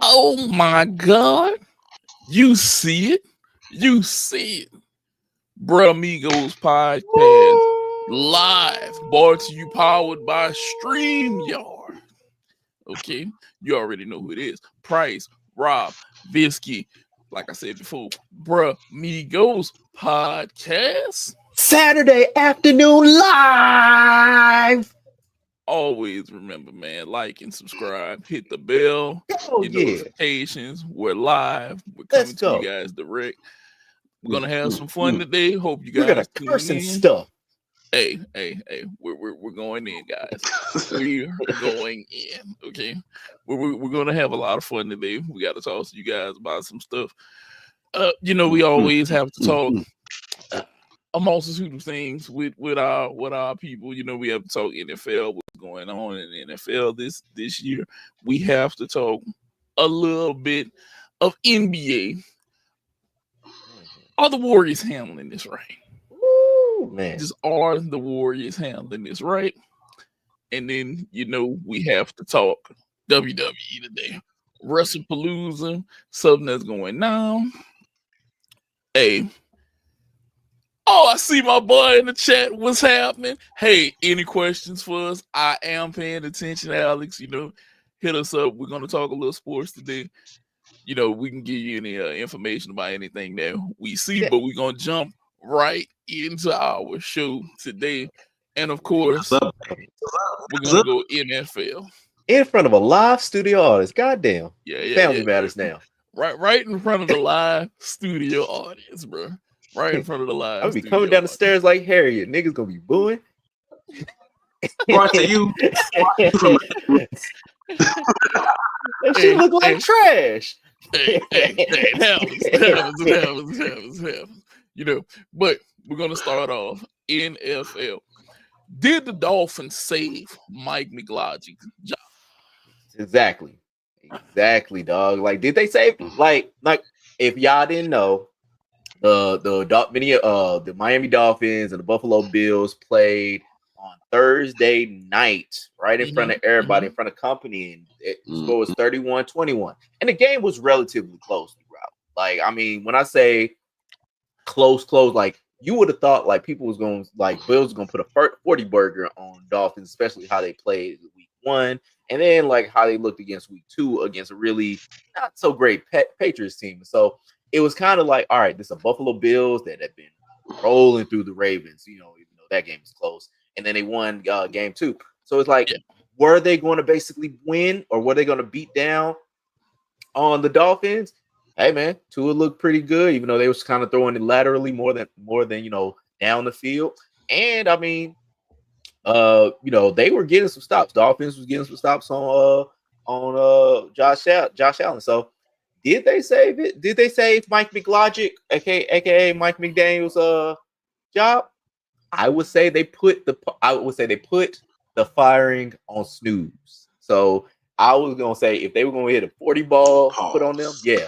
Oh my God. You see it. You see it. Brah Migos podcast live, brought to you, powered by StreamYard. Okay, you already know who it is. Price, Rob, Visky. Like I said before, Brah Migos podcast. Saturday afternoon live. Always remember, man, like and subscribe, hit the bell, Get notifications. We're live. We're Let's coming to go. you guys direct. We're gonna have some fun today. Hope you guys We're gonna curse and in. stuff. Hey, we're going in, guys. We're going in. Okay, we're gonna have a lot of fun today. We got to talk to you guys about some stuff. We always have to talk a multitude of things with our people. We have to talk NFL. What's going on in the NFL this year? We have to talk a little bit of NBA. Are the Warriors handling this right? Ooh, man. Just are the Warriors handling this right? And then, we have to talk WWE today. WrestlePalooza, something that's going down. Hey. Oh, I see my boy in the chat. What's happening? Hey, any questions for us? I am paying attention, Alex. Hit us up. We're going to talk a little sports today. We can give you any information about anything that we see, but we're going to jump right into our show today. And of course, we're going to go NFL. In front of a live studio audience. Goddamn. Yeah. Family matters now. Right in front of the live studio audience, bro. Right in front of the live. I'm gonna be coming down the stairs like Harriet. Niggas gonna be booing. Right to you. That shit look like trash. Hey, it happens. But we're gonna start off NFL. Did the Dolphins save Mike McLogic's job? Exactly, dog. Like, did they save? Like if y'all didn't know, the Miami Dolphins and the Buffalo Bills played on Thursday night, right in front of everybody, in front of company, and the score was 31-21. And the game was relatively close throughout. Like, I mean, when I say close, like, you would have thought like people was going, like, Bills was going to put a 40 burger on Dolphins, especially how they played week 1, and then like how they looked against week 2 against a really not so great Patriots team. So it was kind of like, all right, this is a Buffalo Bills that have been rolling through the Ravens, even though that game is close. And then they won game 2. So it's like, were they going to basically win, or were they going to beat down on the Dolphins? Hey, man, Tua looked pretty good, even though they was kind of throwing it laterally more than down the field. And I mean, they were getting some stops. Dolphins was getting some stops on Josh Allen. So did they save it? Did they save Mike McLogic, aka Mike McDaniel's job? I would say they put the firing on snooze. So I was gonna say if they were gonna hit a 40 ball put on them, yeah.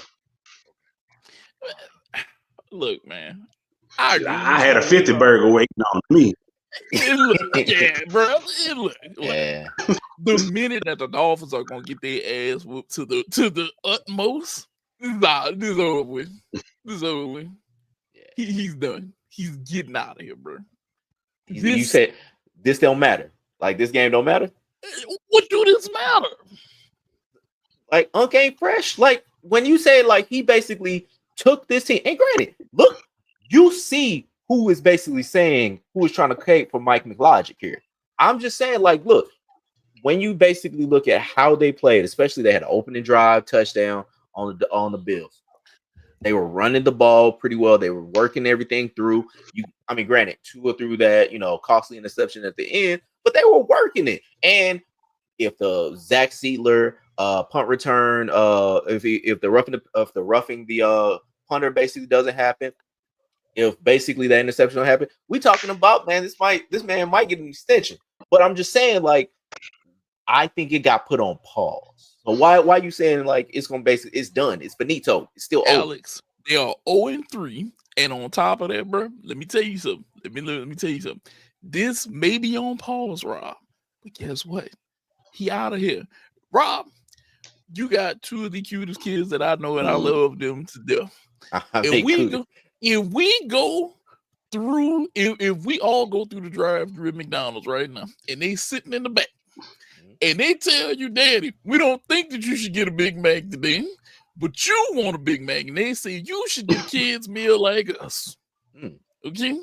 Look, man, I had a 50 burger waiting on me. Bro. Yeah. The minute that the Dolphins are gonna get their ass whooped to the utmost, this is over with. Yeah. He's done. He's getting out of here, bro. You said this don't matter. Like, this game don't matter. What do this matter? Like, Game Fresh. Like, when you say like he basically took this team, and granted, look, you see who is basically saying who is trying to cape for Mike McLogic here. I'm just saying, like, look, when you basically look at how they played, especially they had an opening drive touchdown on the Bills. They were running the ball pretty well. They were working everything through. Granted, Tua threw that, costly interception at the end, but they were working it. And if the Zach Seidler punt return, if the roughing the punter basically doesn't happen, if basically that interception don't happen, we talking about, man, this man might get an extension. But I'm just saying, like, I think it got put on pause. So why you saying like it's done? It's finito. It's still Alex. They are 0-3, and on top of that, bro, let me tell you something. Let me tell you something. This may be on pause, Rob, but guess what? He out of here. Rob, You got two of the cutest kids that I know, and I love them to death. If we go through, if we all go through the drive-thru at McDonald's right now, and they sitting in the back, and they tell you, Daddy, we don't think that you should get a Big Mac today, but you want a Big Mac, and they say you should get a kid's meal like us. Okay.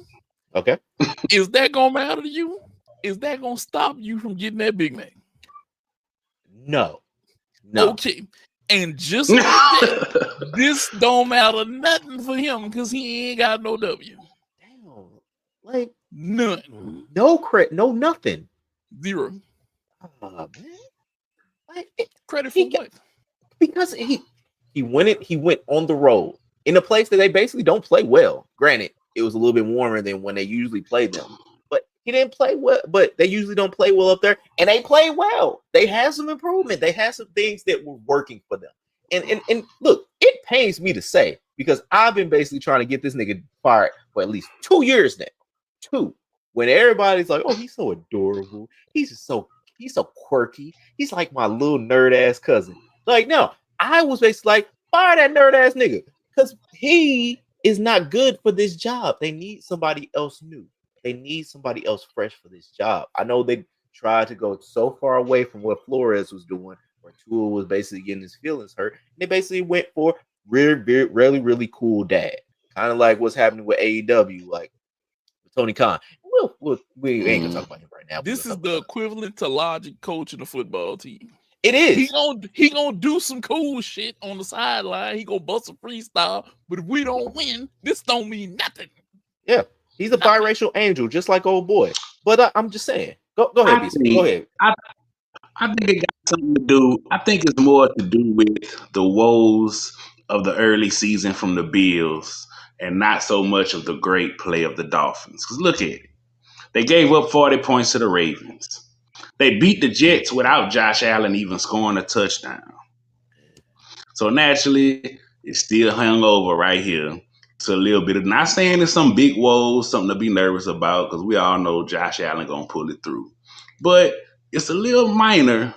Is that gonna matter to you? Is that gonna stop you from getting that Big Mac? No. Okay. And just like that, this don't matter nothing for him because he ain't got no W. Damn. Like none. No credit, no nothing. Zero. Man. Like, credit for what? Because he went on the road in a place that they basically don't play well. Granted, it was a little bit warmer than when they usually play them. But he didn't play well, but they usually don't play well up there. And they play well. They had some improvement. They had some things that were working for them. And look, it pains me to say, because I've been basically trying to get this nigga fired for at least 2 years now. 2. When everybody's like, oh, he's so adorable. He's so quirky. He's like my little nerd ass cousin. Like, no, I was basically like, fire that nerd ass nigga. Because he is not good for this job. They need somebody else new. They need somebody else fresh for this job. I know they tried to go so far away from what Flores was doing, where Tua was basically getting his feelings hurt. And they basically went for really cool dad. Kind of like what's happening with AEW, like with Tony Khan. We ain't gonna talk about him right now. This is the equivalent to Logic coaching a football team. It is. He gonna do some cool shit on the sideline. He gonna bust a freestyle, but if we don't win, this don't mean nothing. Yeah, he's a biracial angel, just like old boy. But I'm just saying. Go ahead, BC. Go ahead. I think it got something to do. I think it's more to do with the woes of the early season from the Bills, and not so much of the great play of the Dolphins. Because look at it. They gave up 40 points to the Ravens. They beat the Jets without Josh Allen even scoring a touchdown. So naturally, it's still hung over right here to a little bit of, not saying it's some big woes, something to be nervous about, because we all know Josh Allen going to pull it through. But it's a little minor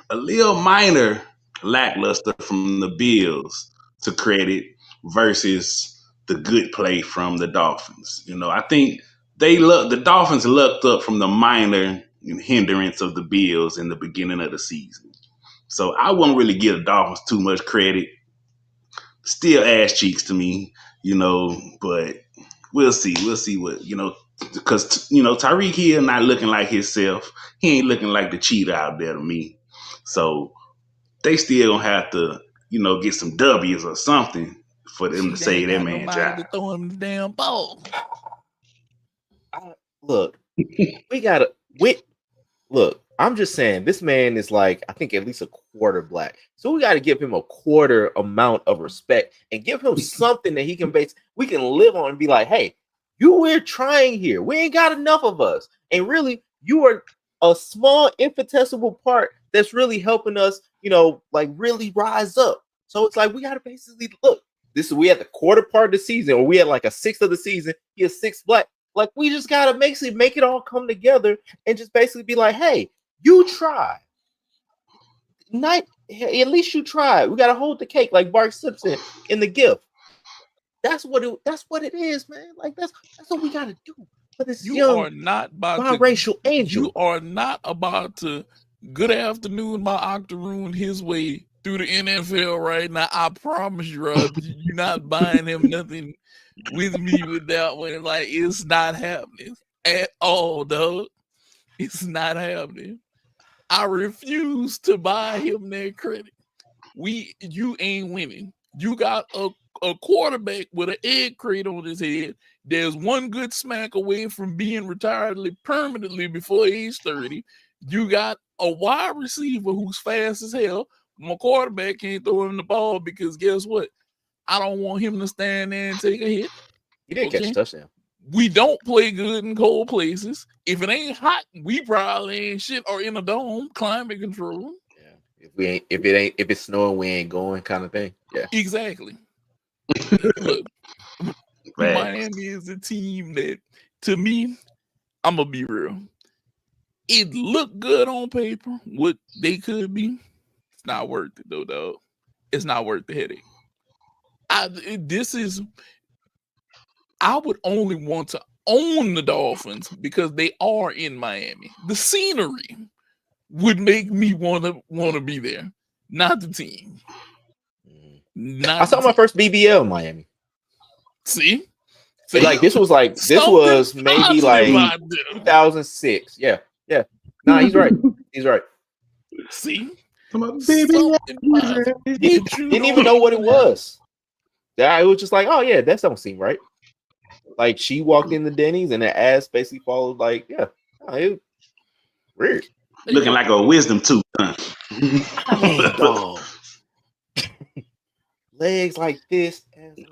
lackluster from the Bills to credit versus the good play from the Dolphins. You know, I think the Dolphins lucked up from the minor hindrance of the Bills in the beginning of the season. So I won't really give the Dolphins too much credit. Still ass cheeks to me, you know, but we'll see. We'll see what, you know, because, you know, Tyreek Hill not looking like himself. He ain't looking like the cheater out there to me. So they still gonna have to, you know, get some W's or something for them to say that man job. To throw him the damn ball. Look, look, I'm just saying, this man is like, I think at least a quarter black. So we got to give him a quarter amount of respect and give him something that we can live on and be like, hey, we're trying here. We ain't got enough of us. And really, you are a small infinitesimal part that's really helping us, you know, like really rise up. So it's like, we got to basically look, we had the quarter part of the season, or we had like a sixth of the season. He is 6 black. Like, we just got to basically make it all come together and just basically be like, hey, you try. At least you try. We got to hold the cake like Bart Simpson in The Gift. That's what it is, man. Like, that's what we got to do for this young biracial angel. You are not about to good afternoon my octoroon his way through the NFL right now. I promise you, Rob, you're not buying him nothing with me with that one. Like, it's not happening at all, dog. It's not happening. I refuse to buy him that credit. You ain't winning. You got a quarterback with an egg crate on his head. There's one good smack away from being retired permanently before age 30. You got a wide receiver who's fast as hell. My quarterback can't throw him the ball because guess what? I don't want him to stand there and take a hit. He didn't catch a touchdown. We don't play good in cold places. If it ain't hot, we probably ain't shit, or in a dome, climate control. Yeah. If it's snowing, we ain't going, kind of thing. Yeah. Exactly. Look, Miami is a team that, to me, I'm gonna be real. It looked good on paper, what they could be. It's not worth it though, dog. it's not worth the headache. I would only want to own the Dolphins because they are in Miami. The scenery would make me want to be there, not the team. I saw my first BBL in Miami. See? Like this was maybe like 2006. Yeah. Nah, he's right. He's right. See? Didn't even know what it was. Yeah, it was just like, oh yeah, that don't seem right. Like she walked in the Denny's and the ass basically followed. Like, yeah, it weird. Looking like a wisdom tooth. I mean, dog. Legs like this.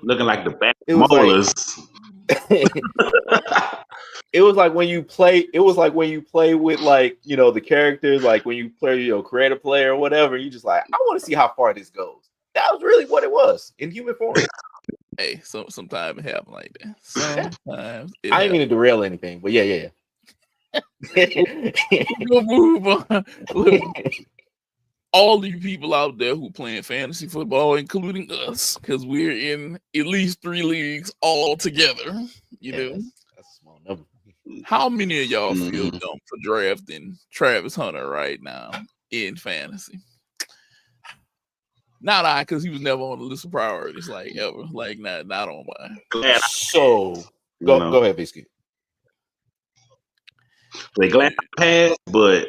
Looking like the back molars. It was like when you play. It was like when you play with like the characters. Like when you play create a player or whatever. You just like I want to see how far this goes. That was really what it was in human form. Hey, sometimes it happens like that. Sometimes I ain't mean to derail anything, but yeah. We'll move on. Look, all you people out there who playing fantasy football, including us, because we're in at least 3 leagues all together. That's a small number. How many of y'all feel dumb for drafting Travis Hunter right now in fantasy? Not I, because he was never on the list of priorities, like ever. Like not on mine. So go ahead, Biscuit. They glad I passed, but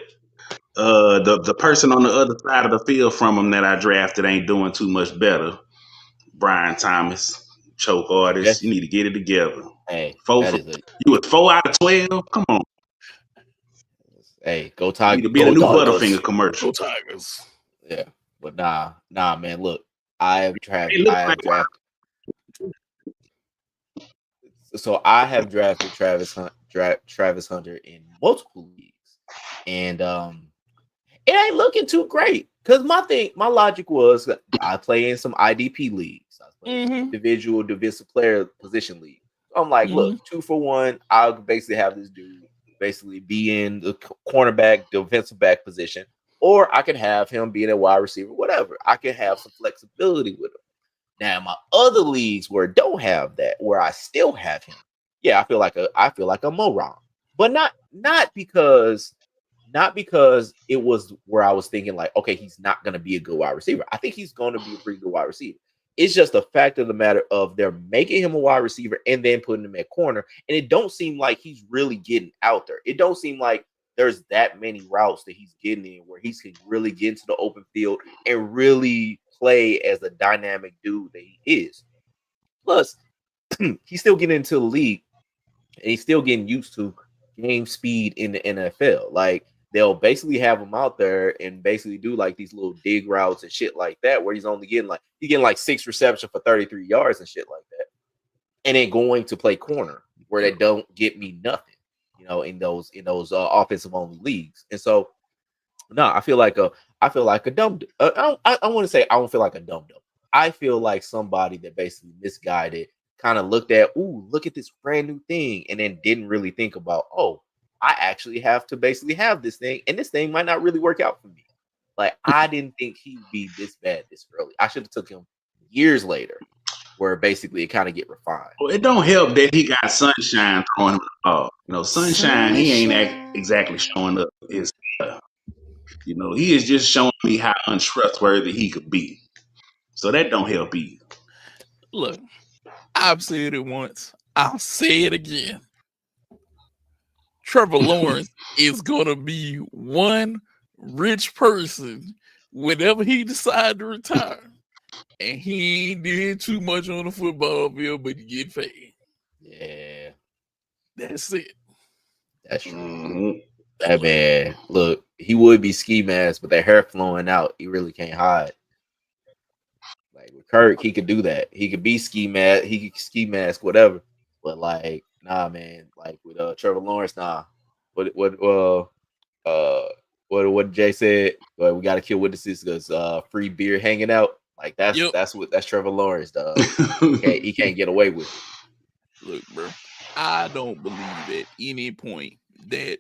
the person on the other side of the field from him that I drafted ain't doing too much better. Brian Thomas, choke artist. Yes. You need to get it together. Hey, you was 4 out of 12. Come on. Hey, go Tigers. You need to be in a new Butterfinger commercial. Go Tigers. Yeah, but nah, man. Look, I have drafted. So I have drafted Travis Hunter in multiple leagues, and it ain't looking too great. Because my logic was I play in some IDP leagues, I play in individual defensive player position league. So I'm like, look, 2 for 1. I'll basically have this dude basically be in the cornerback, defensive back position, or I can have him being a wide receiver, whatever. I can have some flexibility with him. Now, my other leagues where I don't have that, where I still have him, yeah, I feel like a moron, but not because it was where I was thinking like, okay, he's not going to be a good wide receiver. I think he's going to be a pretty good wide receiver. It's just a fact of the matter of they're making him a wide receiver and then putting him at corner, and it don't seem like he's really getting out there. It don't seem like there's that many routes that he's getting in where he can really get into the open field and really play as a dynamic dude that he is. Plus, he's still getting into the league and he's still getting used to game speed in the NFL. Like they'll basically have him out there and basically do like these little dig routes and shit like that, where he's only getting like 6 receptions for 33 yards and shit like that, and then going to play corner where they don't get me nothing, in those offensive only leagues. And so, no, I feel like a dumb. I want to say I don't feel like a dumb. I feel like somebody that basically misguided, kind of looked at, ooh, look at this brand new thing, and then didn't really think about, oh, I actually have to basically have this thing, and this thing might not really work out for me. Like, I didn't think he would be this bad this early. I should have took him years later, where basically it kind of get refined. Well, it don't help that he got Sunshine throwing him the ball. Sunshine, he ain't exactly showing up his he is just showing me how untrustworthy he could be. So that don't help either. Look, I've said it once. I'll say it again. Trevor Lawrence is going to be one rich person whenever he decides to retire. And he ain't did too much on the football field, but he get paid. Yeah. That's it. That's true. That man, look, he would be ski mask, but that hair flowing out, he really can't hide. Like with Kirk, he could do that. He could be ski mask, he could ski mask, whatever. But like, nah, man. Like with Trevor Lawrence, nah. What Jay said? Well, we got to kill witnesses because free beer hanging out. Like that's Trevor Lawrence, dog. He can't get away with it. Look, bro, I don't believe at any point that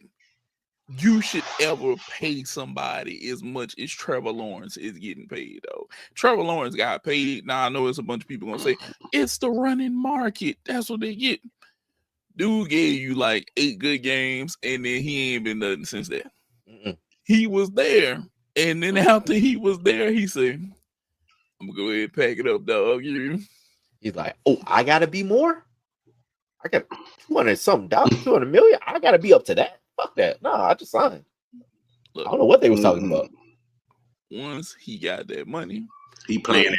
you should ever pay somebody as much as Trevor Lawrence is getting paid, though. Trevor Lawrence got paid. Now, I know it's a bunch of people going to say, it's the running market. That's what they get. Dude gave you like 8 good games, and then he ain't been nothing since that. He was there, and then after he was there, he said, I'm going to go ahead and pack it up, dog. He's like, oh, I got to be more? I got 200 million? I got to be up to that? Fuck that. No, I just signed. Look, I don't know what they was talking about. Once he got that money, he playing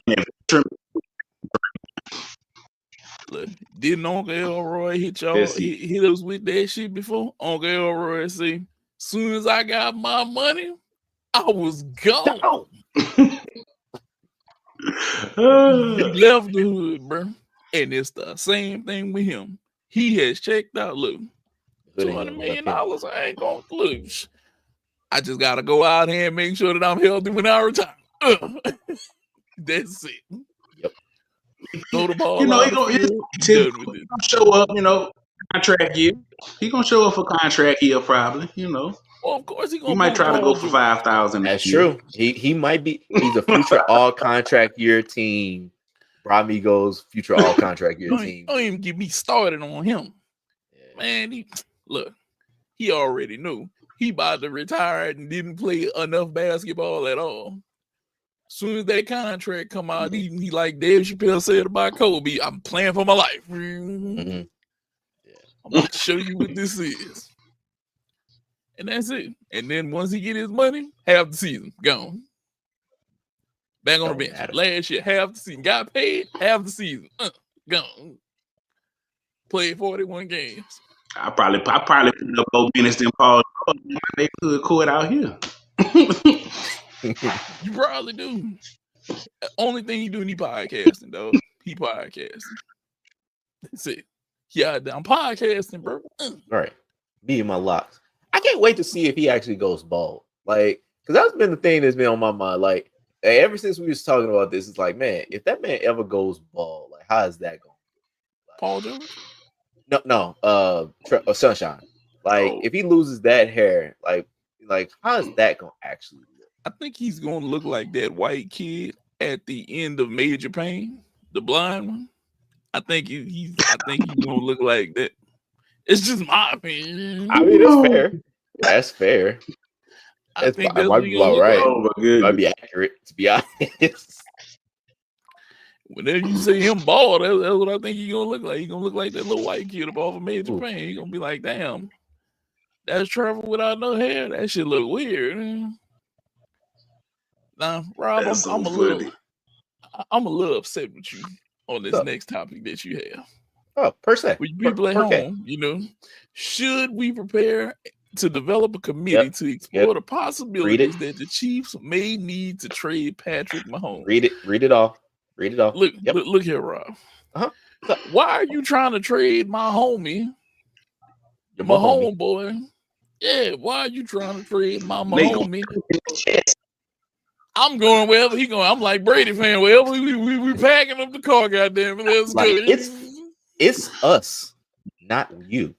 it. Look, didn't Uncle Elroy hit y'all? Hit us with that shit before? Uncle Elroy say, soon as I got my money, I was gone. He left the hood, bro. And it's the same thing with him. He has checked out. Look, $200 million. I ain't gonna lose. I just gotta go out here and make sure that I'm healthy when I retire. That's it. Yep. Throw the ball. He gonna show up. Contract year. He gonna show up for contract year probably. Well, of course he might try to go for 5,000. That's true. He might be. He's a future all contract year team. Brah Migos future all contract year team. Don't even get me started on him. Yeah. Man, he already knew he about to retire and didn't play enough basketball at all. As soon as that contract come out, he like Dave Chappelle said about Kobe, I'm playing for my life. I'm about to show you what this is. And that's it. And then once he get his money, half the season gone. Back on the bench. Last year, half the season. Got paid, half the season. Gone. Played 41 games. I probably put up more minutes than Paul. They could court out here. You probably do. Only thing he do, he podcasting, though. He podcasting. That's it. Yeah, I'm podcasting, bro. All right. Me and my locks. I can't wait to see if he actually goes bald. Like, because that's been the thing that's been on my mind. Like, ever since we was talking about this, it's like, man, if that man ever goes bald, like, how is that going? Like, Paul George? No. Sunshine. Like, if he loses that hair, like, how is that going to actually look? I think he's going to look like that white kid at the end of Major Payne, the blind one. I think he's going to look like that. It's just my opinion. I mean, that's fair. That's fair. I think that's might be all right. Oh, might be accurate, to be honest. Whenever you see him bald, that's what I think he's gonna look like. He's gonna look like that little white kid off of Major Payne. He's gonna be like, damn, that's Trevor without no hair. That shit look weird. Now, Rob, I'm a little upset with you on this next topic that you have. Oh, per se. With people at home, should we prepare to develop a committee to explore the possibilities that the Chiefs may need to trade Patrick Mahomes? Read it off. Look here, Rob. Why are you trying to trade my homie, my homeboy? Yeah, why are you trying to trade my homie? I'm going wherever he going. I'm like Brady fan. Wherever we packing up the car, goddamn it. Let's go. It's us, not you.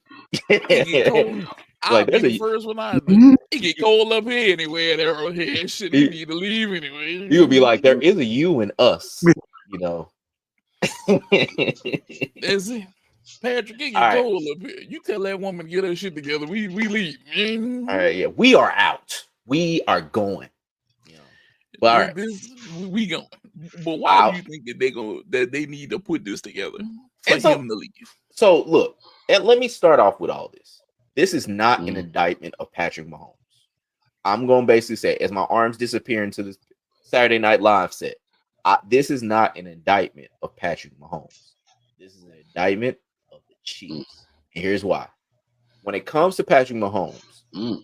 I'll be the first one I do. He get cold up here anyway. There, shit, he need to leave anyway. You'll be like, there is a you and us, That's it. Patrick, it get cold up here. You tell that woman to get her shit together. We leave. All right, yeah, we are out. We are going. But all right, we going. But why do you think that they need to put this together for him to leave? So look, and let me start off with all this. This is not an indictment of Patrick Mahomes. I'm going to basically say, as my arms disappear into this Saturday Night Live set, this is not an indictment of Patrick Mahomes. This is an indictment of the Chiefs. And here's why. When it comes to Patrick Mahomes,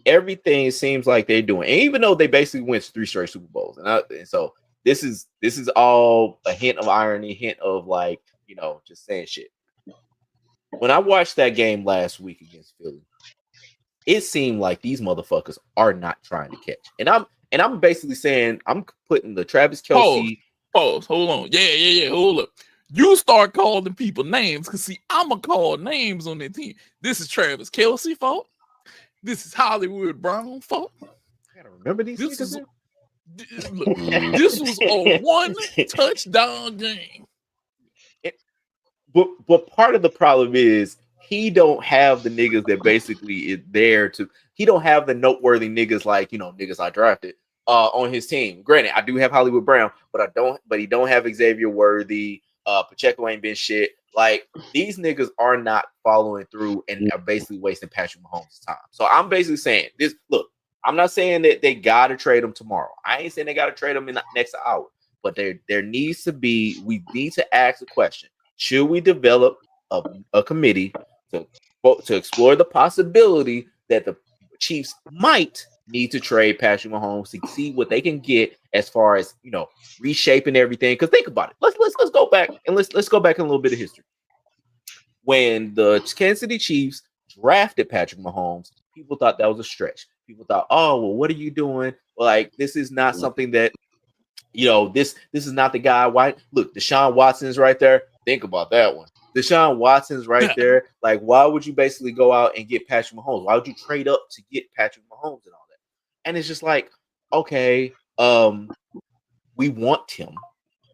everything seems like they're doing, and even though they basically went 3 straight Super Bowls, and so this is all a hint of irony, hint of like, just saying shit. When I watched that game last week against Philly, it seemed like these motherfuckers are not trying to catch. And I'm basically saying, I'm putting the Travis Kelce. Pause. Hold on. Yeah. Hold up. You start calling people names, because see, I'ma call names on that team. This is Travis Kelce fault. This is Hollywood Brown fault. I gotta remember these This niggas. is look, this was a one touchdown game. But part of the problem is he don't have the niggas that basically is there to. He don't have the noteworthy niggas like niggas I drafted on his team. Granted, I do have Hollywood Brown, but I don't. But he don't have Xavier Worthy. Pacheco ain't been shit. Like these niggas are not following through and are basically wasting Patrick Mahomes' time. So I'm basically saying this. Look, I'm not saying that they gotta trade him tomorrow. I ain't saying they gotta trade him in the next hour. But there needs to be. We need to ask the question. Should we develop a committee to explore the possibility that the Chiefs might need to trade Patrick Mahomes to see what they can get as far as reshaping everything? Because think about it. Let's go back and let's go back in a little bit of history. When the Kansas City Chiefs drafted Patrick Mahomes, people thought that was a stretch. People thought, oh well, what are you doing? Like this is not something that this is not the guy. Why look, Deshaun Watson's right there. Think about that one. Deshaun Watson's right there. Like, why would you basically go out and get Patrick Mahomes? Why would you trade up to get Patrick Mahomes and all that? And it's just like, okay, we want him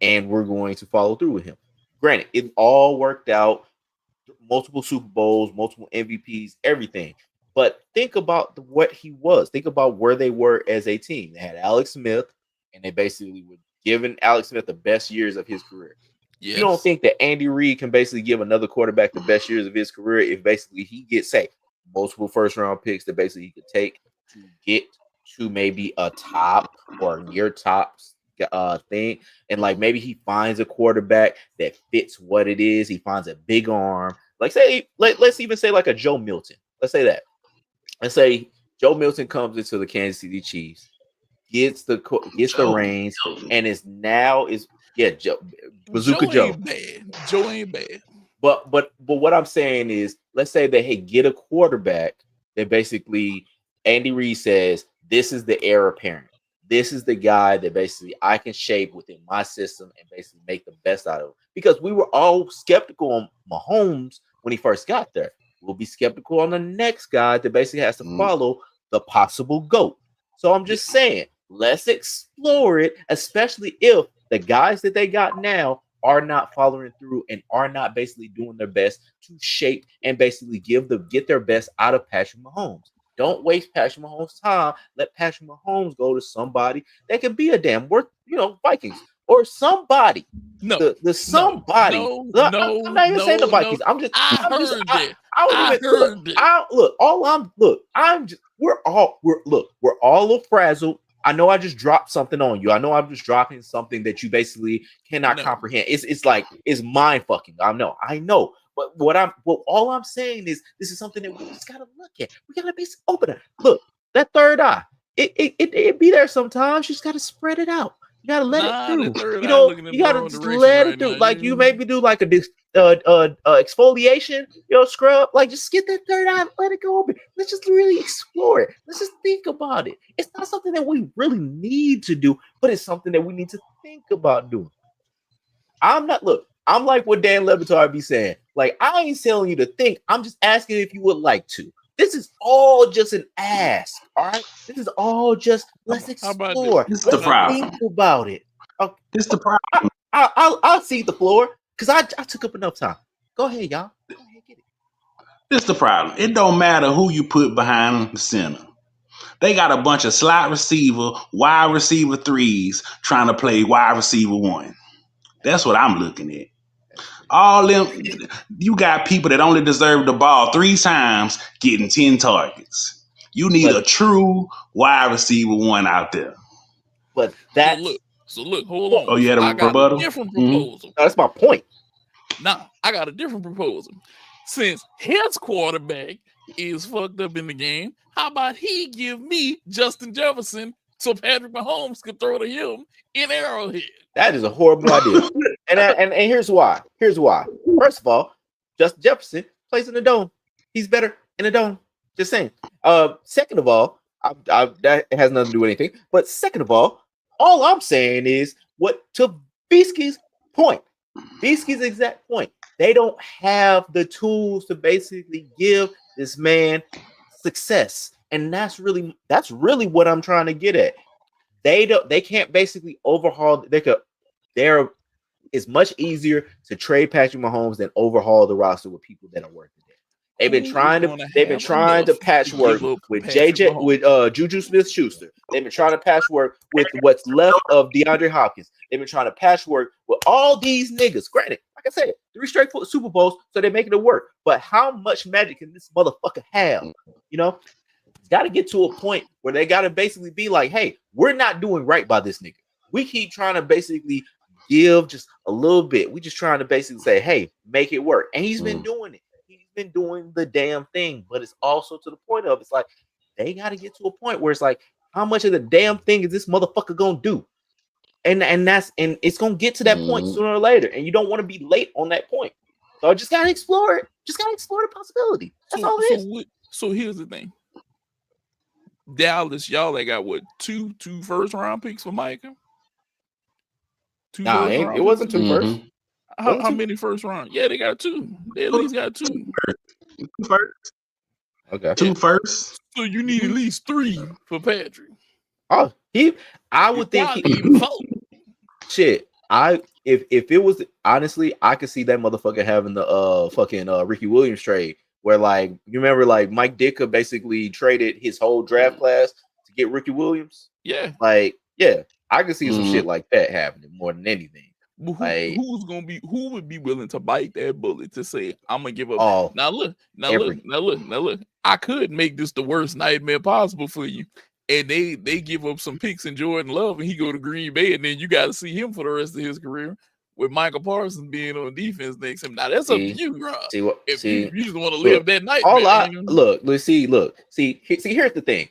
and we're going to follow through with him. Granted, it all worked out, multiple Super Bowls, multiple MVPs, everything. But think about what he was. Think about where they were as a team. They had Alex Smith, and they basically were giving Alex Smith the best years of his career. Yes. You don't think that Andy Reid can basically give another quarterback the best years of his career if basically he gets, say, multiple first-round picks that basically he could take to get to maybe a top or near top thing, and like maybe he finds a quarterback that fits what it is. He finds a big arm, like let's even say like a Joe Milton. Let's say that. Let's say Joe Milton comes into the Kansas City Chiefs, gets the reins, and Bazooka Joe. Joe ain't bad. But what I'm saying is, let's say they get a quarterback that basically Andy Reid says this is the heir apparent. This is the guy that basically I can shape within my system and basically make the best out of it. Because we were all skeptical on Mahomes when he first got there. We'll be skeptical on the next guy that basically has to follow the possible GOAT. So I'm just saying, let's explore it, especially if the guys that they got now are not following through and are not basically doing their best to shape and basically get their best out of Patrick Mahomes. Don't waste Patrick Mahomes' time. Let Patrick Mahomes go to somebody that can be a damn worth, Vikings or somebody. No, the somebody. No, I'm not even saying the Vikings. No. We're all frazzled. I know I just dropped something on you. I know I'm just dropping something that you basically cannot comprehend. It's like it's mind fucking. I know. But all I'm saying is this is something that we just gotta look at. We gotta be open. Look, that third eye. It be there sometimes. You just gotta spread it out. You gotta let it through. You gotta just let it through. Like you maybe do like a exfoliation, scrub. Like just get that third eye, let it go open. Let's just really explore it. Let's just think about it. It's not something that we really need to do, but it's something that we need to think about doing. I'm like what Dan Levitar be saying. Like, I ain't telling you to think. I'm just asking if you would like to. This is all just an ask, all right? This is all just let's explore. This is the problem. Think about it. Okay. This is the problem. I'll see the floor because I took up enough time. Go ahead, y'all. Go ahead, get it. This is the problem. It don't matter who you put behind the center. They got a bunch of slot receiver, wide receiver threes trying to play wide receiver one. That's what I'm looking at. All them, you got people that only deserve the ball 3 times getting 10 targets. You need a true wide receiver one out there. But that's look, hold on. Oh, you had a rebuttal? Different proposal. That's my point. Now, I got a different proposal. Since his quarterback is fucked up in the game, how about he give me Justin Jefferson so Patrick Mahomes could throw to him in Arrowhead? That is a horrible idea. and here's why. First of all, Justin Jefferson plays in the dome. He's better in the dome. Just saying. Second of all, that has nothing to do with anything. But second of all I'm saying is what to Bisky's point. Bisky's exact point. They don't have the tools to basically give this man success. And that's really what I'm trying to get at. They can't basically overhaul. It's much easier to trade Patrick Mahomes than overhaul the roster with people that are worth it. They've been trying to patchwork with Juju Smith-Schuster. They've been trying to patchwork with what's left of DeAndre Hopkins. They've been trying to patchwork with all these niggas. Granted, like I said, 3 straight Super Bowls, so they're making it work. But how much magic can this motherfucker have? You know, it's got to get to a point where they got to basically be like, hey, we're not doing right by this nigga. We keep trying to basically give just a little bit. We just trying to basically say, hey, make it work. And he's been doing it. He's been doing the damn thing. But it's also to the point of, it's like, they got to get to a point where it's like, how much of the damn thing is this motherfucker gonna do? And it's gonna get to that point sooner or later. And you don't want to be late on that point. So I just gotta explore it. Just gotta explore the possibility. That's all it is. So here's the thing. Dallas, y'all, they got what, two first-round picks for Micah? It wasn't 2 first. How many first round? Yeah, they got 2. They at least got 2. 2 first. Okay. 2 first. So you need at least 3 for Patrick. Oh, I would think he need 4. Shit. If it was, honestly, I could see that motherfucker having the fucking Ricky Williams trade, where, like, you remember, like, Mike Ditka basically traded his whole draft class to get Ricky Williams. Yeah. Like, yeah, I could see some shit like that happening more than anything. But who would be willing to bite that bullet to say, I'm gonna give up? Now look. I could make this the worst nightmare possible for you. And they give up some picks in Jordan Love and he go to Green Bay, and then you got to see him for the rest of his career with Michael Parsons being on defense next to him. Now that's up to you, Rob. You just want to live that nightmare. See, here's the thing.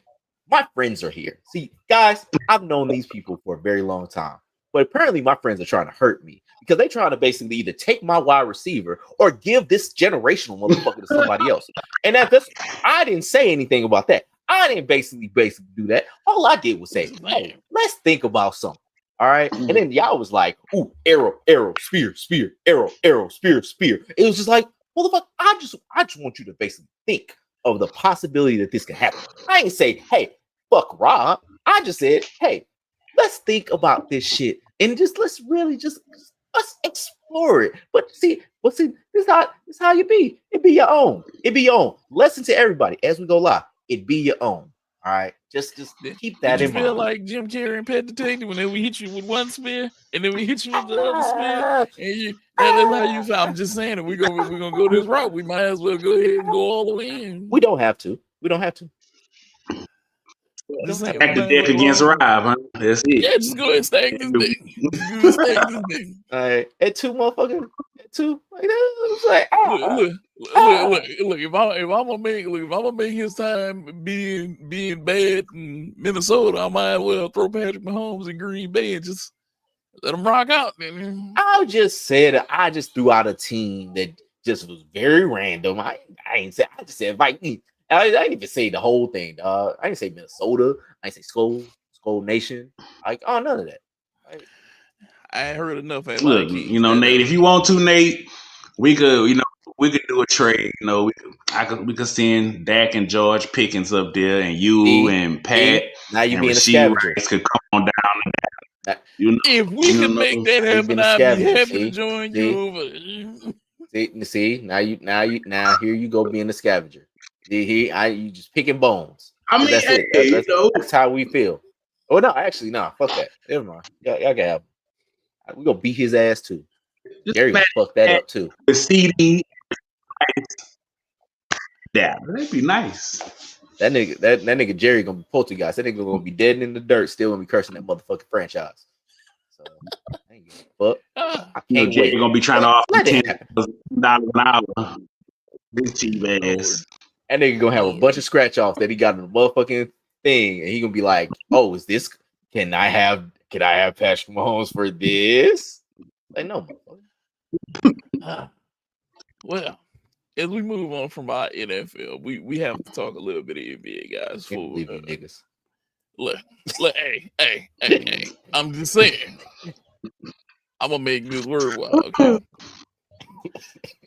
My friends are here. See, guys, I've known these people for a very long time. But apparently my friends are trying to hurt me because they're trying to basically either take my wide receiver or give this generational motherfucker to somebody else. And I didn't say anything about that. I didn't basically do that. All I did was say, hey, let's think about something. All right. And then y'all was like, ooh, arrow, spear, arrow, spear. It was just like, motherfucker, I just want you to basically think of the possibility that this could happen. I ain't say, hey, fuck Rob. I just said, hey, let's think about this shit and let's explore it. But see, this is how you be. It be your own. Listen to everybody as we go live. It be your own. All right. Just keep that in mind. Feel like Jim Carrey and Pet Detective when we hit you with one spear and then we hit you with the other spear. And that's how you feel. I'm just saying, if we're gonna go this route, we might as well go ahead and go all the way in. We don't have to. Stack the deck against Rob, huh? That's it. Yeah, just go ahead and stack this thing. All right, at 2 motherfucking 2 like that. It's like, look. If I'm gonna make his time being bad in Minnesota, I might as well throw Patrick Mahomes in Green Bay and just let him rock out. I just threw out a team that just was very random. I just said Vikings. I didn't even say the whole thing, dog. I didn't say Minnesota. I didn't say Skull Nation. None of that. I ain't heard enough. Look, Nate, if you want to, Nate, we could do a trade. We could send Dak and George Pickens up there, and you and Pat. Now you being a scavenger. Could come on down. If we can make that happen, I'd be happy to join you over. See, now here you go being a scavenger. You just picking bones. I mean, that's it. That's how we feel. Oh no, actually, fuck that. Never mind. Y'all can have him. We gonna beat his ass too. Jerry gonna fuck that up too. The CD. Yeah, that'd be nice. That nigga Jerry gonna be poltergeist. That nigga gonna be dead in the dirt, still gonna be cursing that motherfucking franchise. So I ain't give a fuck. I can't Jerry wait. gonna be trying to offer $10 an hour. This cheap ass. That nigga gonna have a bunch of scratch offs that he got in the motherfucking thing, and he gonna be like, "Oh, is this? Can I have Patrick Mahomes for this?" Like, no. Well, as we move on from our NFL, we have to talk a little bit of NBA, guys. Niggas. Look, hey, I'm just saying. I'm gonna make this word wild. Okay?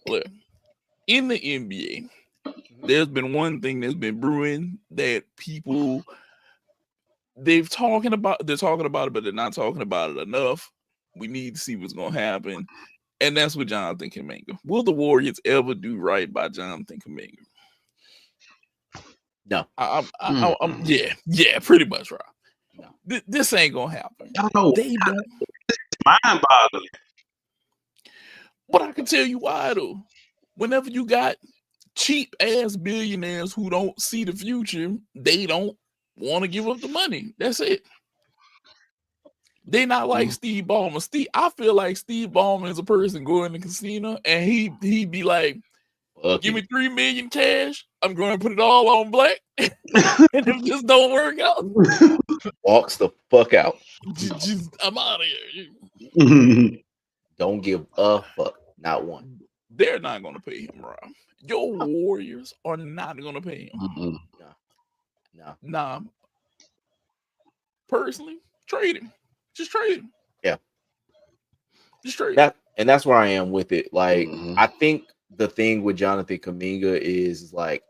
Look, in the NBA, there's been one thing that's been brewing that people they're talking about it, but they're not talking about it enough. We need to see what's gonna happen. And that's with Jonathan Kuminga. Will the Warriors ever do right by Jonathan Kuminga? No. Yeah, pretty much right. No. This ain't gonna happen. I don't know. They don't. Mind-boggling. But I can tell you why though. Whenever you got cheap ass billionaires who don't see the future, they don't want to give up the money. That's it. They not like Steve Ballmer. I feel like Steve Ballmer is a person going to the casino and he'd be like, give me $3 million cash. I'm going to put it all on black. And if this don't work out, walks the fuck out. I'm out of here. Don't give a fuck. Not one. They're not going to pay him, Rob. Your Warriors are not going to pay him. No. Nah. Personally, trade him. Just trade him. Yeah. Just trade him. And that's where I am with it. Like, I think the thing with Jonathan Kuminga is like,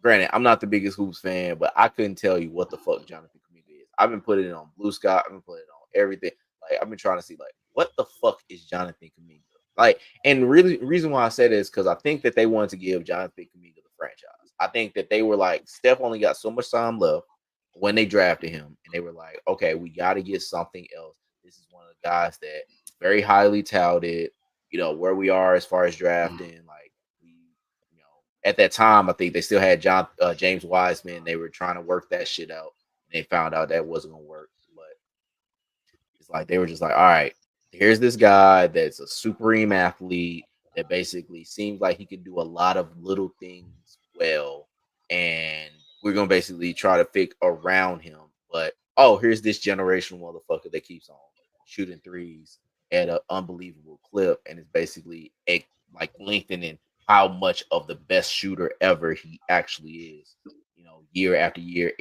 granted, I'm not the biggest hoops fan, but I couldn't tell you what the fuck Jonathan Kuminga is. I've been putting it on Blue Sky. I've been putting it on everything. Like, I've been trying to see, like, what the fuck is Jonathan Kuminga? Like, and really, reason why I said it is because I think that they wanted to give Jonathan Kuminga the franchise. I think that they were like, Steph only got so much time left when they drafted him, and they were like, okay, we got to get something else. This is one of the guys that very highly touted, you know, where we are as far as drafting. Like, at that time, I think they still had James Wiseman. They were trying to work that shit out, and they found out that wasn't gonna work. But it's like they were just like, all right, here's this guy that's a supreme athlete that basically seems like he can do a lot of little things well, and we're gonna basically try to fit around him. But here's this generational motherfucker that keeps on shooting threes at an unbelievable clip, and it's basically like lengthening how much of the best shooter ever he actually is, you know, year after year,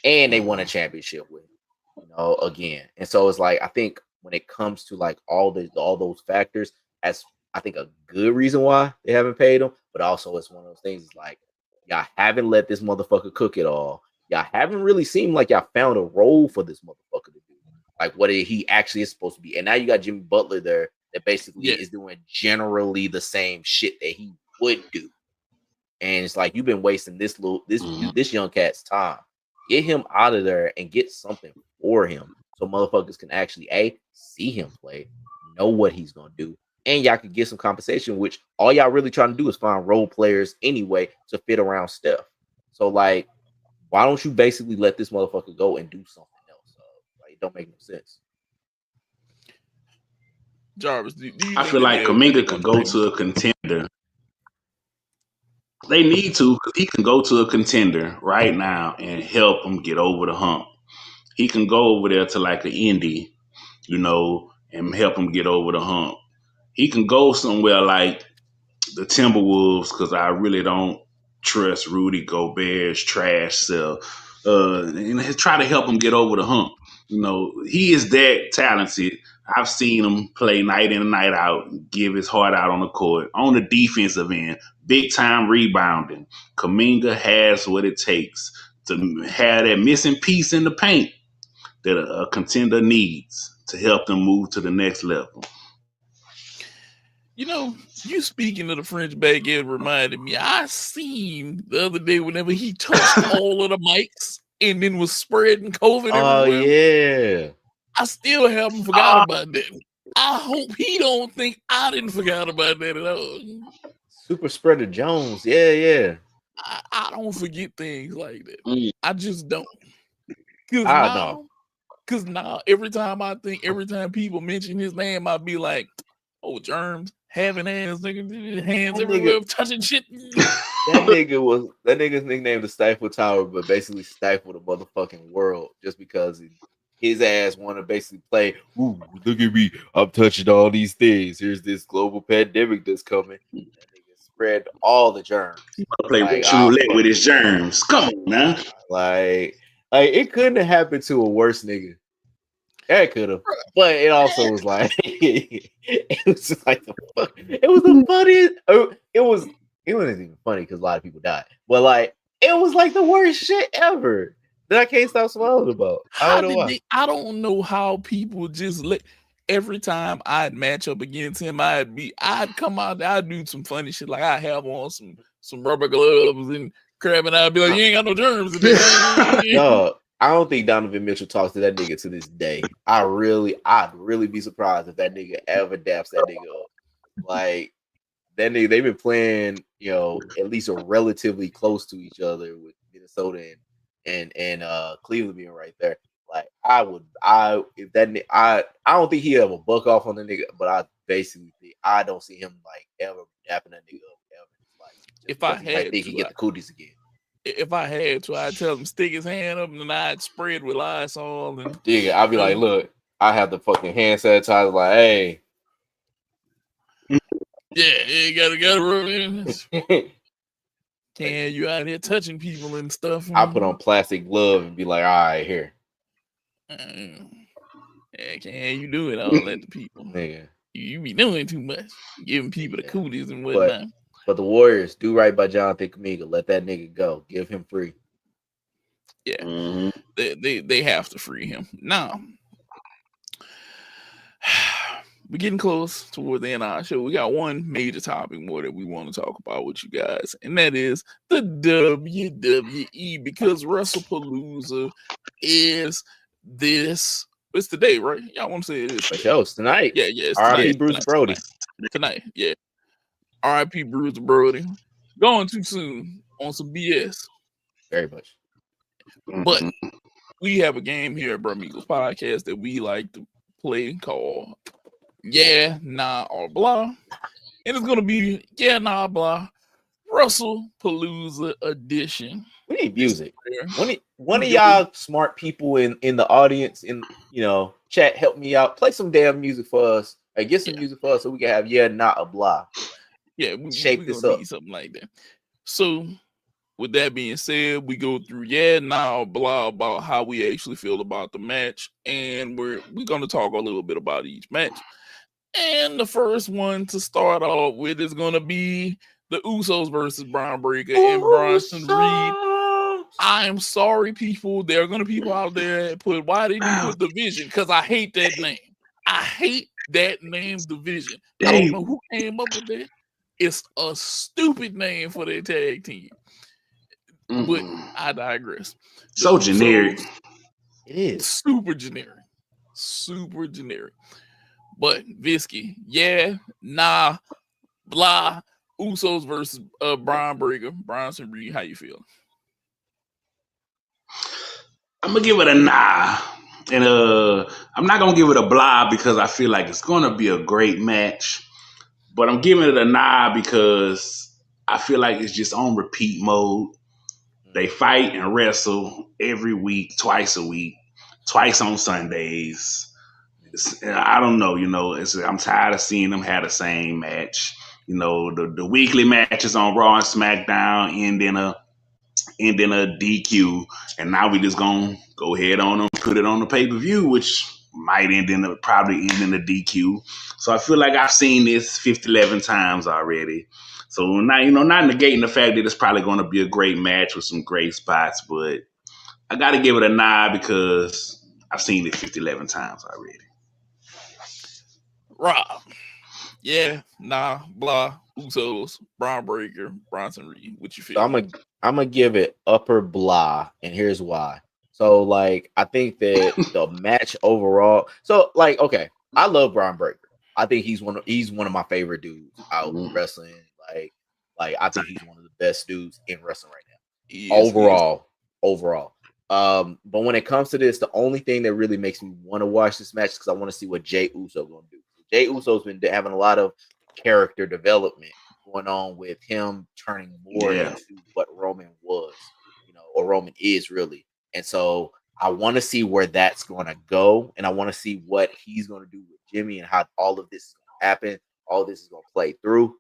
and they won a championship with him, you know, again. And so it's like, I think when it comes to like all those factors, as I think a good reason why they haven't paid him, but also it's one of those things. It's like, y'all haven't let this motherfucker cook it all. Y'all haven't really seemed like y'all found a role for this motherfucker to do, like what he actually is supposed to be. And now you got Jimmy Butler there that basically is doing generally the same shit that he would do. And it's like, you've been wasting this young cat's time. Get him out of there and get something for him so motherfuckers can actually see him play, know what he's gonna do, and y'all could get some compensation, which all y'all really trying to do is find role players anyway to fit around Steph. So like, why don't you basically let this motherfucker go and do something else? Like, it don't make no sense. Jarvis, do you I feel like Kuminga could go to a contender. They need to, because he can go to a contender right now and help them get over the hump. He can go over there to like an indie, you know, and help them get over the hump. He can go somewhere like the Timberwolves, because I really don't trust Rudy Gobert's trash self. And try to help him get over the hump. You know, he is that talented. I've seen him play night in and night out, give his heart out on the court. On the defensive end, big time rebounding. Kuminga has what it takes to have that missing piece in the paint that a contender needs to help them move to the next level. You know, you speaking of the French baguette reminded me. I seen the other day whenever he touched all of the mics and then was spreading COVID everywhere. Oh yeah. I still haven't forgot about that. I hope he don't think I didn't forget about that at all. Super Spreader Jones. Yeah. I don't forget things like that. I just don't. Because now, every time people mention his name, I'll be like, oh, germs, having hands, nigga, hands everywhere, touching shit. That nigga's nicknamed the Stifle Tower, but basically stifled the motherfucking world just because his ass want to basically play. Ooh, look at me! I'm touching all these things. Here's this global pandemic that's coming. That nigga spread all the germs. He want to play Russian roulette with his germs. Come on, man. Like it couldn't have happened to a worse nigga. It could have, but it also was like it was just like the fuck. It was the funniest. It was it wasn't even funny because a lot of people died. But like, it was like the worst shit ever that I can't stop smiling about. I How don't know did why. they? I don't know how people just let. Every time I'd match up against him, I'd come out, I'd do some funny shit, like I have on some rubber gloves and crap, and I'd be like, "You ain't got no germs in there." Dog, I don't think Donovan Mitchell talks to that nigga to this day. I'd really be surprised if that nigga ever daps that nigga up. Like that nigga, they've been playing, at least a relatively close to each other with Minnesota and Cleveland being right there. Like I don't think he'll ever buck off on the nigga, but I basically think I don't see him like ever dapping that nigga up ever in his life just If I because he might had think he get the cooties again. I'd tell him stick his hand up, and then I'd spread with Lysol and Yeah, I'd be like, look, I have the fucking hand sanitizer. Like, hey, yeah, you gotta rub in. Can you out here touching people and stuff? I put on plastic glove and be like, all right, here, Yeah, can you do it all at the people? nigga. You be doing too much, giving people the Yeah. cooties and whatnot. But the Warriors do right by Jonathan Kuminga. Let that nigga go. Give him free. Yeah, they have to free him now. We're getting close toward the end of our show. We got one major topic more that we want to talk about with you guys, and that is the WWE, because WrestlePalooza is this. It's today, right? Y'all want to say it is For today? sure, it's tonight. Yeah, it's R.I.P. tonight. Bruce Brody. Tonight, yeah. R.I.P. Bruce Brody. Going too soon on some BS. Very much. But we have a game here at Brah Migos podcast that we like to play called Yeah, Nah, or Blah. And it's going to be Yeah, Nah, Blah, WrestlePalooza edition. We need music. One of y'all smart people in the audience, in chat, help me out. Play some damn music for us. Like, get some music for us so we can have Yeah, Nah, or Blah. Yeah, Shake this gonna up. need something like that. So with that being said, we go through Yeah, Nah, Blah about how we actually feel about the match, and we're going to talk a little bit about each match. And the first one to start off with is going to be the Usos versus Bron Breakker and Bronson Reed. I'm sorry, people. There are going to be people out there that put, why didn't you put Division? Because I hate that name. I hate that name, Division. I don't know who came up with that. It's a stupid name for their tag team. But I digress. So generic. It is. Super generic. Super generic. But Visky, Yeah, Nah, Blah, Usos versus Bron Breakker, Bronson Reed. How you feel? I'm gonna give it a nah. And I'm not gonna give it a blah because I feel like it's gonna be a great match. But I'm giving it a nah because I feel like it's just on repeat mode. They fight and wrestle every week, twice a week, twice on Sundays. I don't know, I'm tired of seeing them have the same match. The weekly matches on Raw and SmackDown end in a DQ, and now we just gonna go ahead on them, put it on the pay-per-view, which might probably end in a DQ. So I feel like I've seen this 11 times already. So not negating the fact that it's probably going to be a great match with some great spots, but I got to give it a nod because I've seen it 11 times already. Rob. Yeah, Nah, Blah, Usos, Bron Breakker, Bronson Reed. What you feel? So I'm gonna give it upper blah, and here's why. So like, I think that the match overall. So like, okay, I love Bron Breakker. I think he's one of my favorite dudes out wrestling. Like I think he's one of the best dudes in wrestling right now. Overall. But when it comes to this, the only thing that really makes me want to watch this match is because I want to see what Jey Uso gonna do. Jey Uso's been having a lot of character development going on with him turning more into what Roman was, or Roman is really. And so I want to see where that's going to go, and I want to see what he's going to do with Jimmy and how all of this is going to happen. All this is going to play through.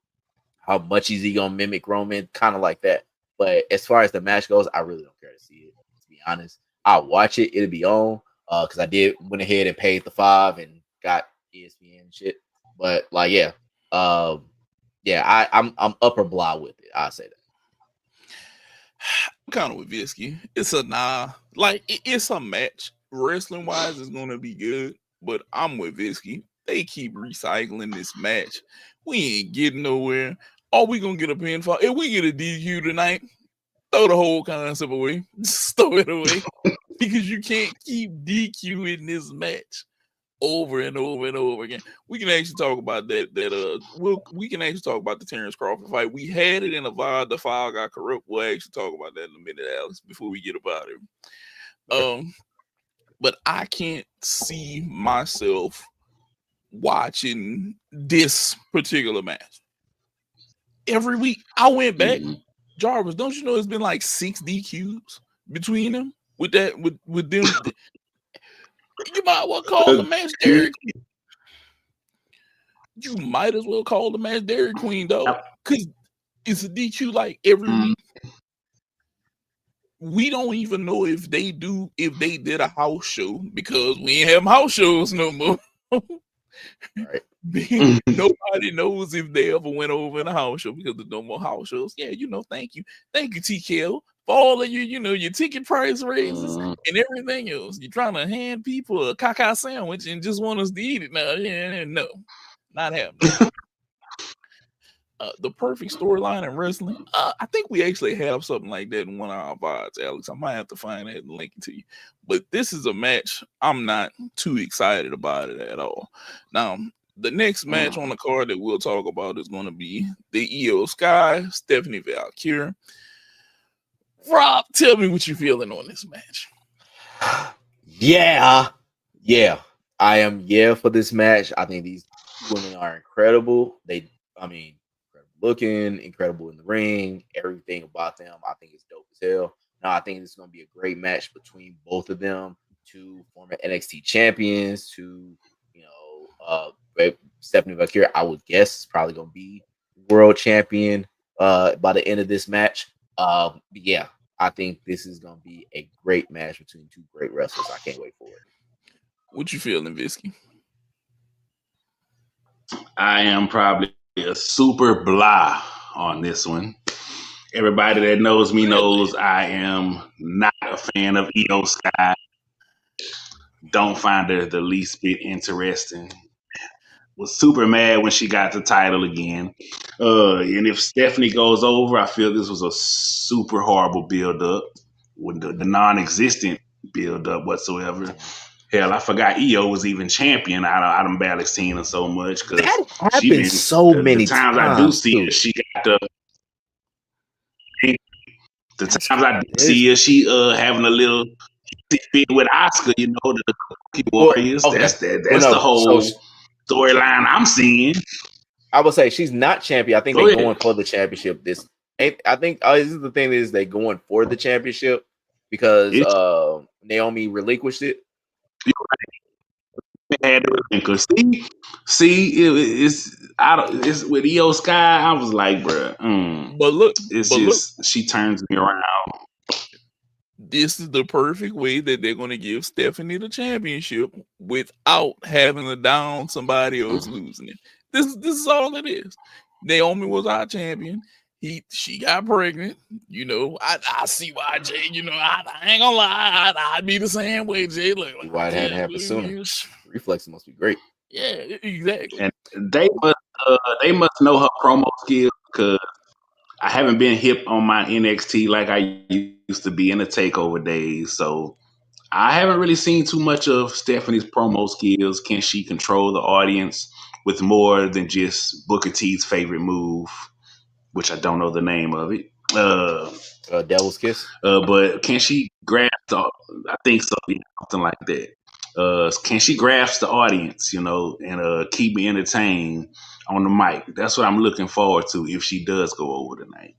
How much is he going to mimic Roman? Kind of like that. But as far as the match goes, I really don't care to see it. To be honest, I'll watch it. It'll be on because I went ahead and paid the $5 and got ESPN and shit. But like, yeah. yeah, I'm upper blah with it. I say that. I'm kind of with Visky. It's a nah. Like it's a match. Wrestling wise, it's gonna be good, but I'm with Visky. They keep recycling this match. We ain't getting nowhere. Are we gonna get a pinfall? If we get a DQ tonight, throw the whole concept away. Just throw it away because you can't keep DQ in this match over and over and over again. We can actually talk about we can actually talk about the Terrence Crawford fight. We had it in a VOD. The file got corrupt. We'll actually talk about that in a minute, Alex, before we get about it. But I can't see myself watching this particular match every week. I went back. Jarvis, don't you know it's been like 6 DQs between them with them? You might well call the match Dairy Queen. You might as well call the match Dairy Queen, though, because it's a DQ like every week. We don't even know if they did a house show because we ain't have house shows no more. Right. Nobody knows if they ever went over in a house show because there's no more house shows. Yeah, thank you, TKL, for all of your ticket price raises and everything else. You're trying to hand people a caca sandwich and just want us to eat it now. Yeah, no, not happening. The perfect storyline in wrestling. I think we actually have something like that in one of our VODs, Alex. I might have to find that and link it to you. But this is a match I'm not too excited about it at all. Now, the next match on the card that we'll talk about is going to be the Io Sky, Stephanie Valkyrie. Rob, tell me what you're feeling on this match. Yeah. I am for this match. I think these women are incredible. Incredible looking, incredible in the ring. Everything about them, I think it's dope as hell. Now, I think it's going to be a great match between both of them, two former NXT champions, Stephanie Valkyrie, I would guess, is probably going to be world champion by the end of this match. Yeah, I think this is going to be a great match between two great wrestlers. I can't wait for it. What you feeling, Visky? I am probably a super blah on this one. Everybody that knows me knows I am not a fan of Io Sky. Don't find her the least bit interesting. Was super mad when she got the title again. And if Stephanie goes over, I feel this was a super horrible build-up with the non-existent build-up whatsoever. Hell, I forgot Io was even champion. I done barely seen her so much because that happens so many times. I do see her, she got the times I do see her, she having a little fit with Oscar, the Warriors. Okay. That's the whole storyline I'm seeing. I would say she's not champion. I think they're going for the championship. I think this is the thing is they going for the championship because Naomi relinquished it. Because it's with Io Sky. I was like, bro. But look, she turns me around. This is the perfect way that they're going to give Stephanie the championship without having to down somebody else losing it. This is all it is. Naomi was our champion. She got pregnant. I see why Jay. I ain't gonna lie. I'd be the same way, Jay. Like, why it had to happen sooner? Reflexes must be great. Yeah, exactly. And they must know her promo skills because I haven't been hip on my NXT like I used to be in the takeover days. So I haven't really seen too much of Stephanie's promo skills. Can she control the audience with more than just Booker T's favorite move, which I don't know the name of it? Devil's Kiss. But can she grasp I think so, something like that. Can she grasp the audience, and keep me entertained on the mic? That's what I'm looking forward to if she does go over tonight.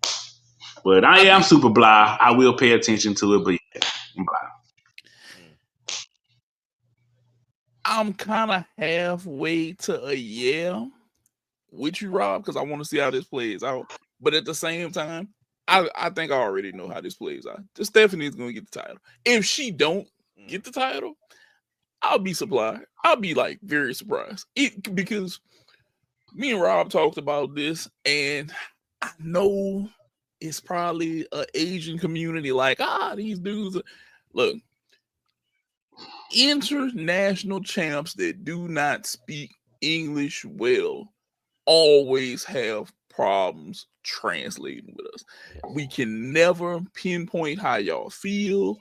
But I am super blah. I will pay attention to it, but yeah, I'm blah. I'm kind of halfway to a yeah with you, Rob, because I want to see how this plays out. But at the same time, I think I already know how this plays out. Stephanie's going to get the title. If she don't get the title, I'll be surprised. I'll be like very surprised because Me and Rob talked about this, and I know it's probably an Asian community like, these dudes. Look, international champs that do not speak English well always have problems translating with us. We can never pinpoint how y'all feel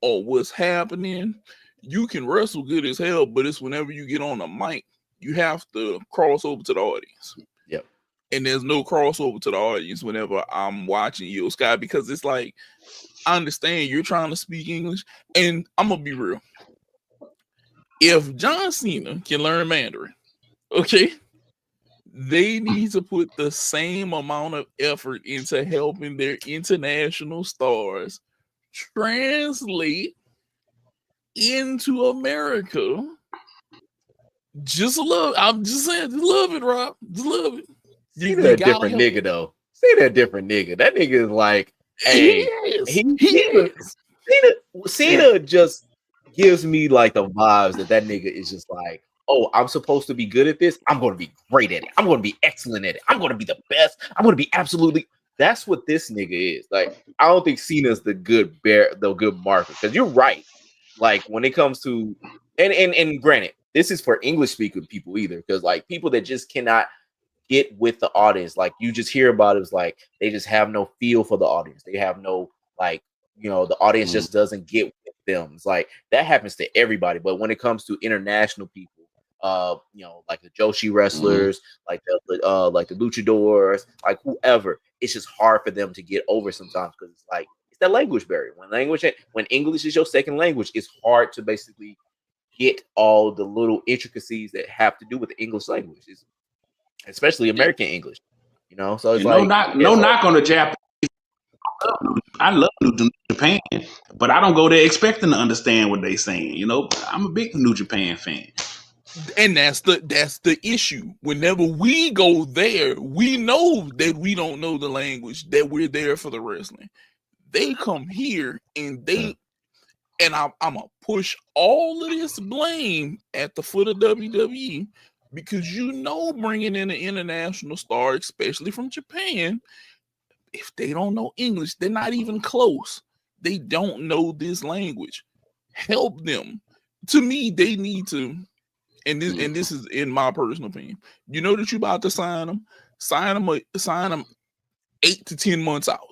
or what's happening. You can wrestle good as hell, but it's whenever you get on a mic, you have to cross over to the audience. Yep. And there's no crossover to the audience whenever I'm watching you, Sky, because it's like, I understand you're trying to speak English, and I'm gonna be real. If John Cena can learn Mandarin, okay, they need to put the same amount of effort into helping their international stars translate into America. I'm just saying, just love it, Rob. Just love it. See that different nigga though. See that different nigga. That nigga is like, hey, Cena just gives me like the vibes that nigga is just like, oh, I'm supposed to be good at this. I'm going to be great at it. I'm going to be excellent at it. I'm going to be the best. I'm going to be absolutely. That's what this nigga is. Like, I don't think Cena's the good marker. Because you're right. Like, when it comes to and granted, this is for English speaking people either. Because like people that just cannot get with the audience, like you just hear about it, it's like they just have no feel for the audience. They have no like, the audience just doesn't get with them. It's like that happens to everybody. But when it comes to international people, like the Joshi wrestlers, like the luchadors, like whoever, it's just hard for them to get over sometimes because it's like it's that language barrier. When English is your second language, it's hard to basically get all the little intricacies that have to do with the English language, especially American English. So it's no knock on the Japanese. I love New Japan, but I don't go there expecting to understand what they saying. I'm a big New Japan fan. And that's the issue. Whenever we go there, we know that we don't know the language, that we're there for the wrestling. They come here and I'm gonna push all of this blame at the foot of WWE because bringing in an international star, especially from Japan, if they don't know English, they're not even close. They don't know this language. Help them. To me, they need to. And this is in my personal opinion. You know that you're about to sign them. Sign them 8 to 10 months out.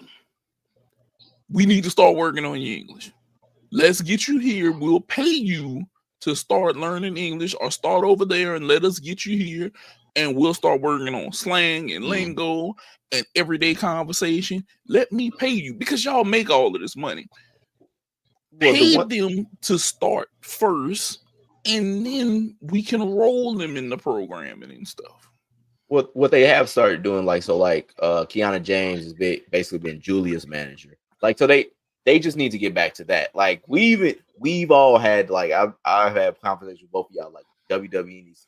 We need to start working on your English. Let's get you here. We'll pay you to start learning English or start over there and let us get you here. And we'll start working on slang and lingo and everyday conversation. Let me pay you because y'all make all of this money. Pay them to start first. And then we can roll them in the programming and stuff. What they have started doing, Kiana James has basically been Julia's manager. So they just need to get back to that. Like we've all had I've had conversations with both of y'all. Like WWE needs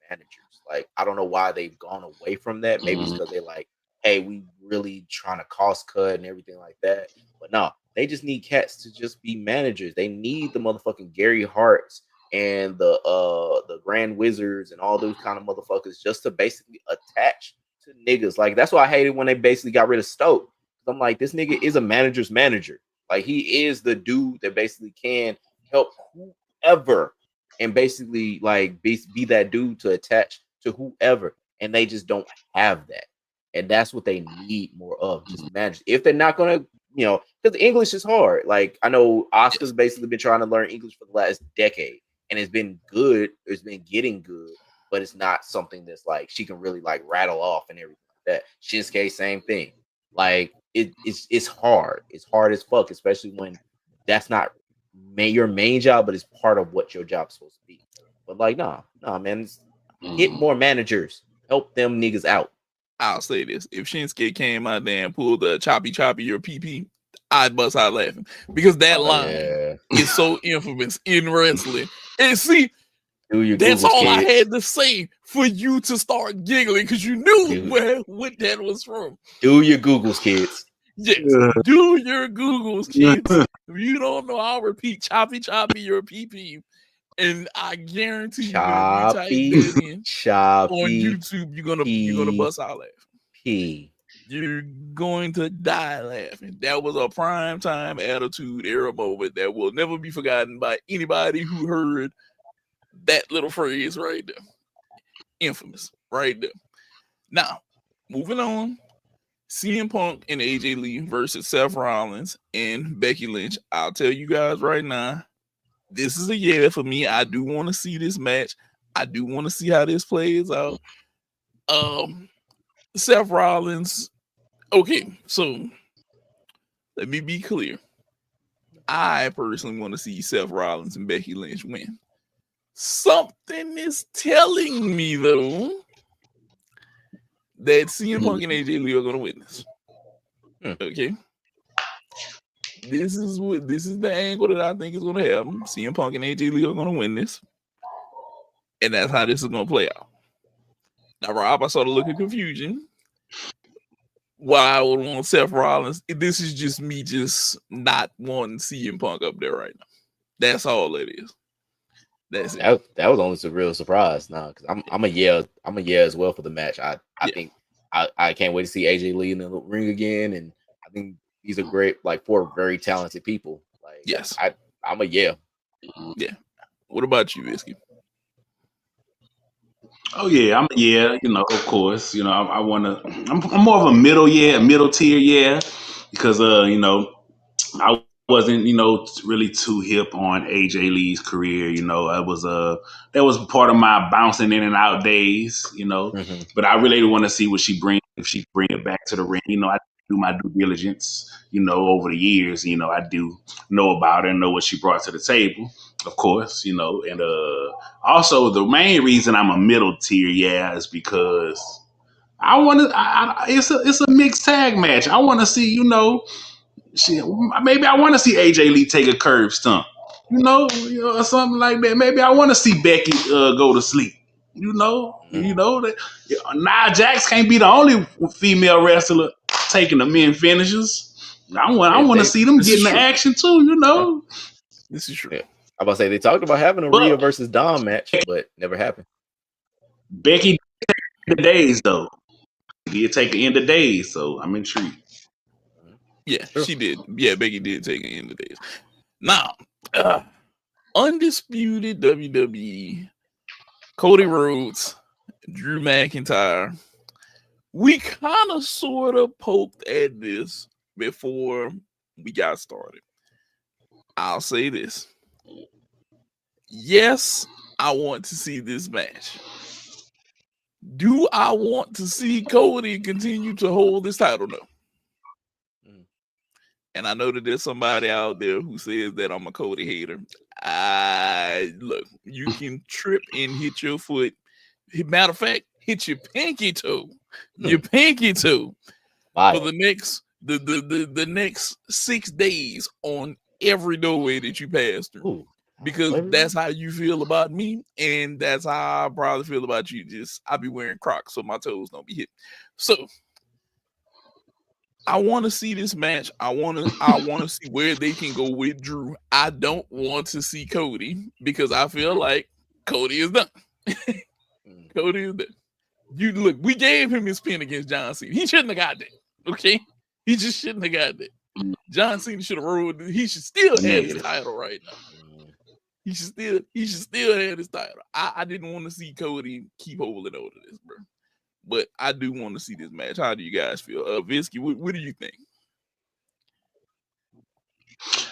managers. Like I don't know why they've gone away from that. Maybe it's because they're like, hey, we really trying to cost cut and everything like that. But no, they just need cats to just be managers. They need the motherfucking Gary Harts and the Grand Wizards and all those kind of motherfuckers just to basically attach to niggas. Like that's why I hated when they basically got rid of Stoke. I'm like, this nigga is a manager's manager. Like he is the dude that basically can help whoever and basically like be that dude to attach to whoever. And they just don't have that. And that's what they need more of, just manage. If they're not gonna, because English is hard. Like I know Oscar's basically been trying to learn English for the last decade. And it's been good. It's been getting good, but it's not something that's like she can really like rattle off and everything like that. Shinsuke, same thing. Like it's hard. It's hard as fuck, especially when that's not your main job, but it's part of what your job's supposed to be. But like, nah, man, get more managers. Help them niggas out. I'll say this: if Shinsuke came out there and pulled the choppy your PP, I'd bust out laughing because that line is so infamous in wrestling. And see, that's all I had to say for you to start giggling because you knew what that was from. Do your Googles, kids. Yes, do your Googles, kids. If you don't know, I'll repeat choppy your PP. And I guarantee you, if you type that in on YouTube, you're gonna bust out laughing. You're going to die laughing. That was a prime time attitude era moment that will never be forgotten by anybody who heard that little phrase right there. Infamous, right there. Now, moving on. CM Punk and AJ Lee versus Seth Rollins and Becky Lynch. I'll tell you guys right now, this is a yeah for me. I do want to see this match. I do want to see how this plays out. Seth Rollins. Okay, so let me be clear. I personally want to see Seth Rollins and Becky Lynch win. Something is telling me though that CM Punk and AJ Lee are going to win this. Okay. This is the angle that I think is going to happen. CM Punk and AJ Lee are going to win this. And that's how this is going to play out. Now, Rob, I saw the look of confusion. Why I would want Seth Rollins. This is just me just not wanting CM Punk up there right now. That's all it is. That's it. That was only a real surprise now, because I'm a yeah as well for the match. I think I can't wait to see AJ Lee in the ring again, and I think these are great, like 4 very talented people. Like, yes, I'm a yeah. Yeah. What about you, Whiskey? Oh yeah, I'm yeah. Of course. I want to. I'm more of a middle tier, because I wasn't, really too hip on AJ Lee's career. I was that was part of my bouncing in and out days. But I really want to see what she brings, if she bring it back to the ring. I do my due diligence. Over the years, I do know about her and know what she brought to the table. Of course, and also the main reason I'm a middle tier, is because I want to. It's a mixed tag match. I want to see, maybe I want to see AJ Lee take a curb stomp, or something like that. Maybe I want to see Becky go to sleep. That Nia Jax can't be the only female wrestler taking the men finishes. I want to see them getting the action too. This is true. Yeah. I'm about to say they talked about having a Rhea versus Dom match, but never happened. Becky did the days though. She did take the end of days, so I'm intrigued. Yeah, she did. Yeah, Becky did take the end of days. Now, undisputed WWE, Cody Rhodes, Drew McIntyre. We kind of sort of poked at this before we got started. I'll say this. Yes, I want to see this match. Do I want to see Cody continue to hold this title? No. And I know that there's somebody out there who says that I'm a Cody hater. Look, you can trip and hit your foot. Matter of fact, hit your pinky toe. Your pinky toe for the next 6 days on every doorway that you pass through. Ooh. Because that's how you feel about me, and that's how I probably feel about you. I be wearing Crocs so my toes don't be hit. So I want to see this match. I want to see where they can go with Drew. I don't want to see Cody because I feel like Cody is done. Cody is done. Look, we gave him his pin against John Cena. He shouldn't have got that. Okay, he just shouldn't have got that. John Cena should have rolled. He should still have his title right now. He should still have his title. I didn't want to see Cody keep holding on to this, bro. But I do want to see this match. How do you guys feel? Visky, what do you think?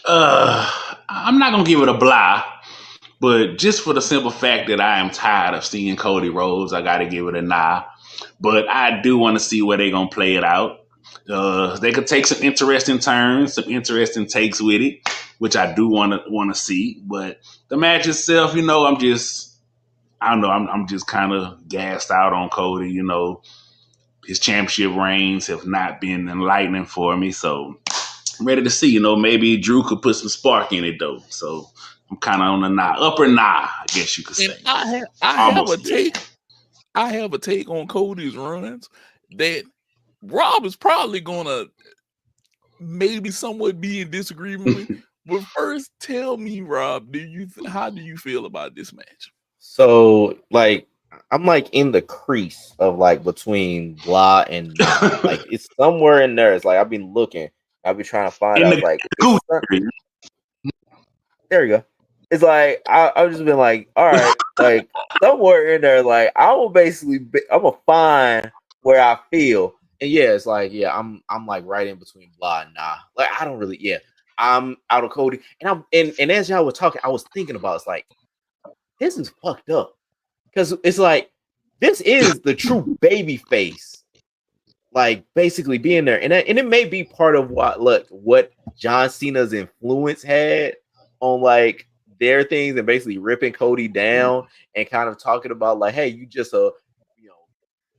I'm not gonna give it a blah, but just for the simple fact that I am tired of seeing Cody Rhodes, I gotta give it a nah. But I do want to see where they're gonna play it out. They could take some interesting turns, some interesting takes with it, which I do want to see. But the match itself, I'm just kind of gassed out on Cody. His championship reigns have not been enlightening for me, so I'm ready to see. Maybe Drew could put some spark in it though. So I'm kind of on the upper nah, I guess you could say. And I have a take. I have a take on Cody's runs that Rob is probably gonna maybe somewhat be in disagreement with. But first, tell me, Rob, how do you feel about this match? So, like, I'm like in the crease of like between blah and nah. Like, it's somewhere in there. It's like I've been looking, I've been trying to find In out. the It's like Google there you go. It's like I've just been like, all right, like somewhere in there, like I will basically I'm gonna find where I feel, and yeah, it's like yeah, I'm like right in between blah and nah. Like I don't really, yeah, I'm out of Cody, and and as y'all were talking, I was thinking about it's like this is fucked up because it's like this is the true baby face, like basically being there, and it may be part of what John Cena's influence had on like their things and basically ripping Cody down and kind of talking about like, hey, you just a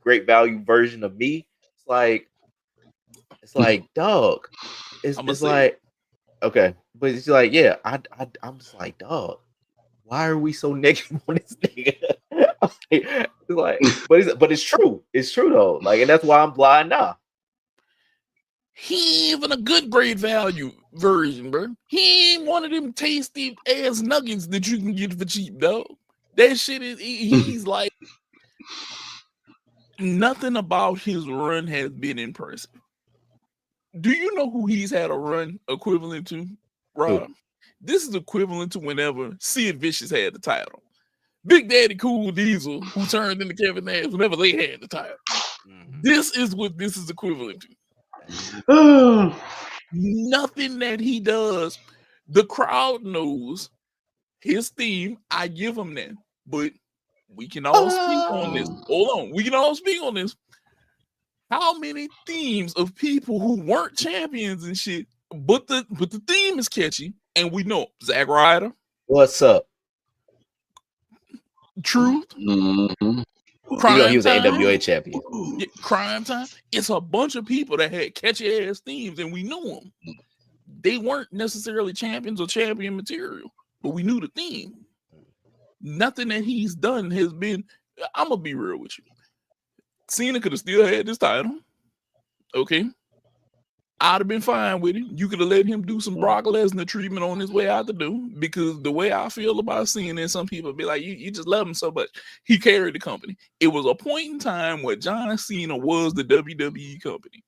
great value version of me. It's like dog. It's like okay, but it's like yeah, I'm just like dog. Why are we so negative on this nigga? But it's true. It's true though. Like, and that's why I'm blind now. He even a good grade value version, bro. He ain't one of them tasty ass nuggets that you can get for cheap, though. That shit is he's like nothing about his run has been impressive. Do you know who he's had a run equivalent to, Rob? Who? This is equivalent to whenever Sid Vicious had the title. Big Daddy Cool Diesel, who turned into Kevin Nash whenever they had the title. Mm-hmm. This is what this is equivalent to. Nothing that he does, the crowd knows his theme. I give him that, but we can all speak on this. Hold on, we can all speak on this. How many themes of people who weren't champions and shit, but the theme is catchy, and we know Zack Ryder. What's up? Truth. Mm-hmm. He was an NWA champion. Yeah, Crime Time. It's a bunch of people that had catchy ass themes, and we knew them. They weren't necessarily champions or champion material, but we knew the theme. Nothing that he's done has been. I'm gonna be real with you. Cena could have still had this title. Okay. I'd have been fine with it. You could have let him do some Brock Lesnar treatment on his way out the door, because the way I feel about Cena, and some people be like, you just love him so much. He carried the company. It was a point in time where John Cena was the WWE company.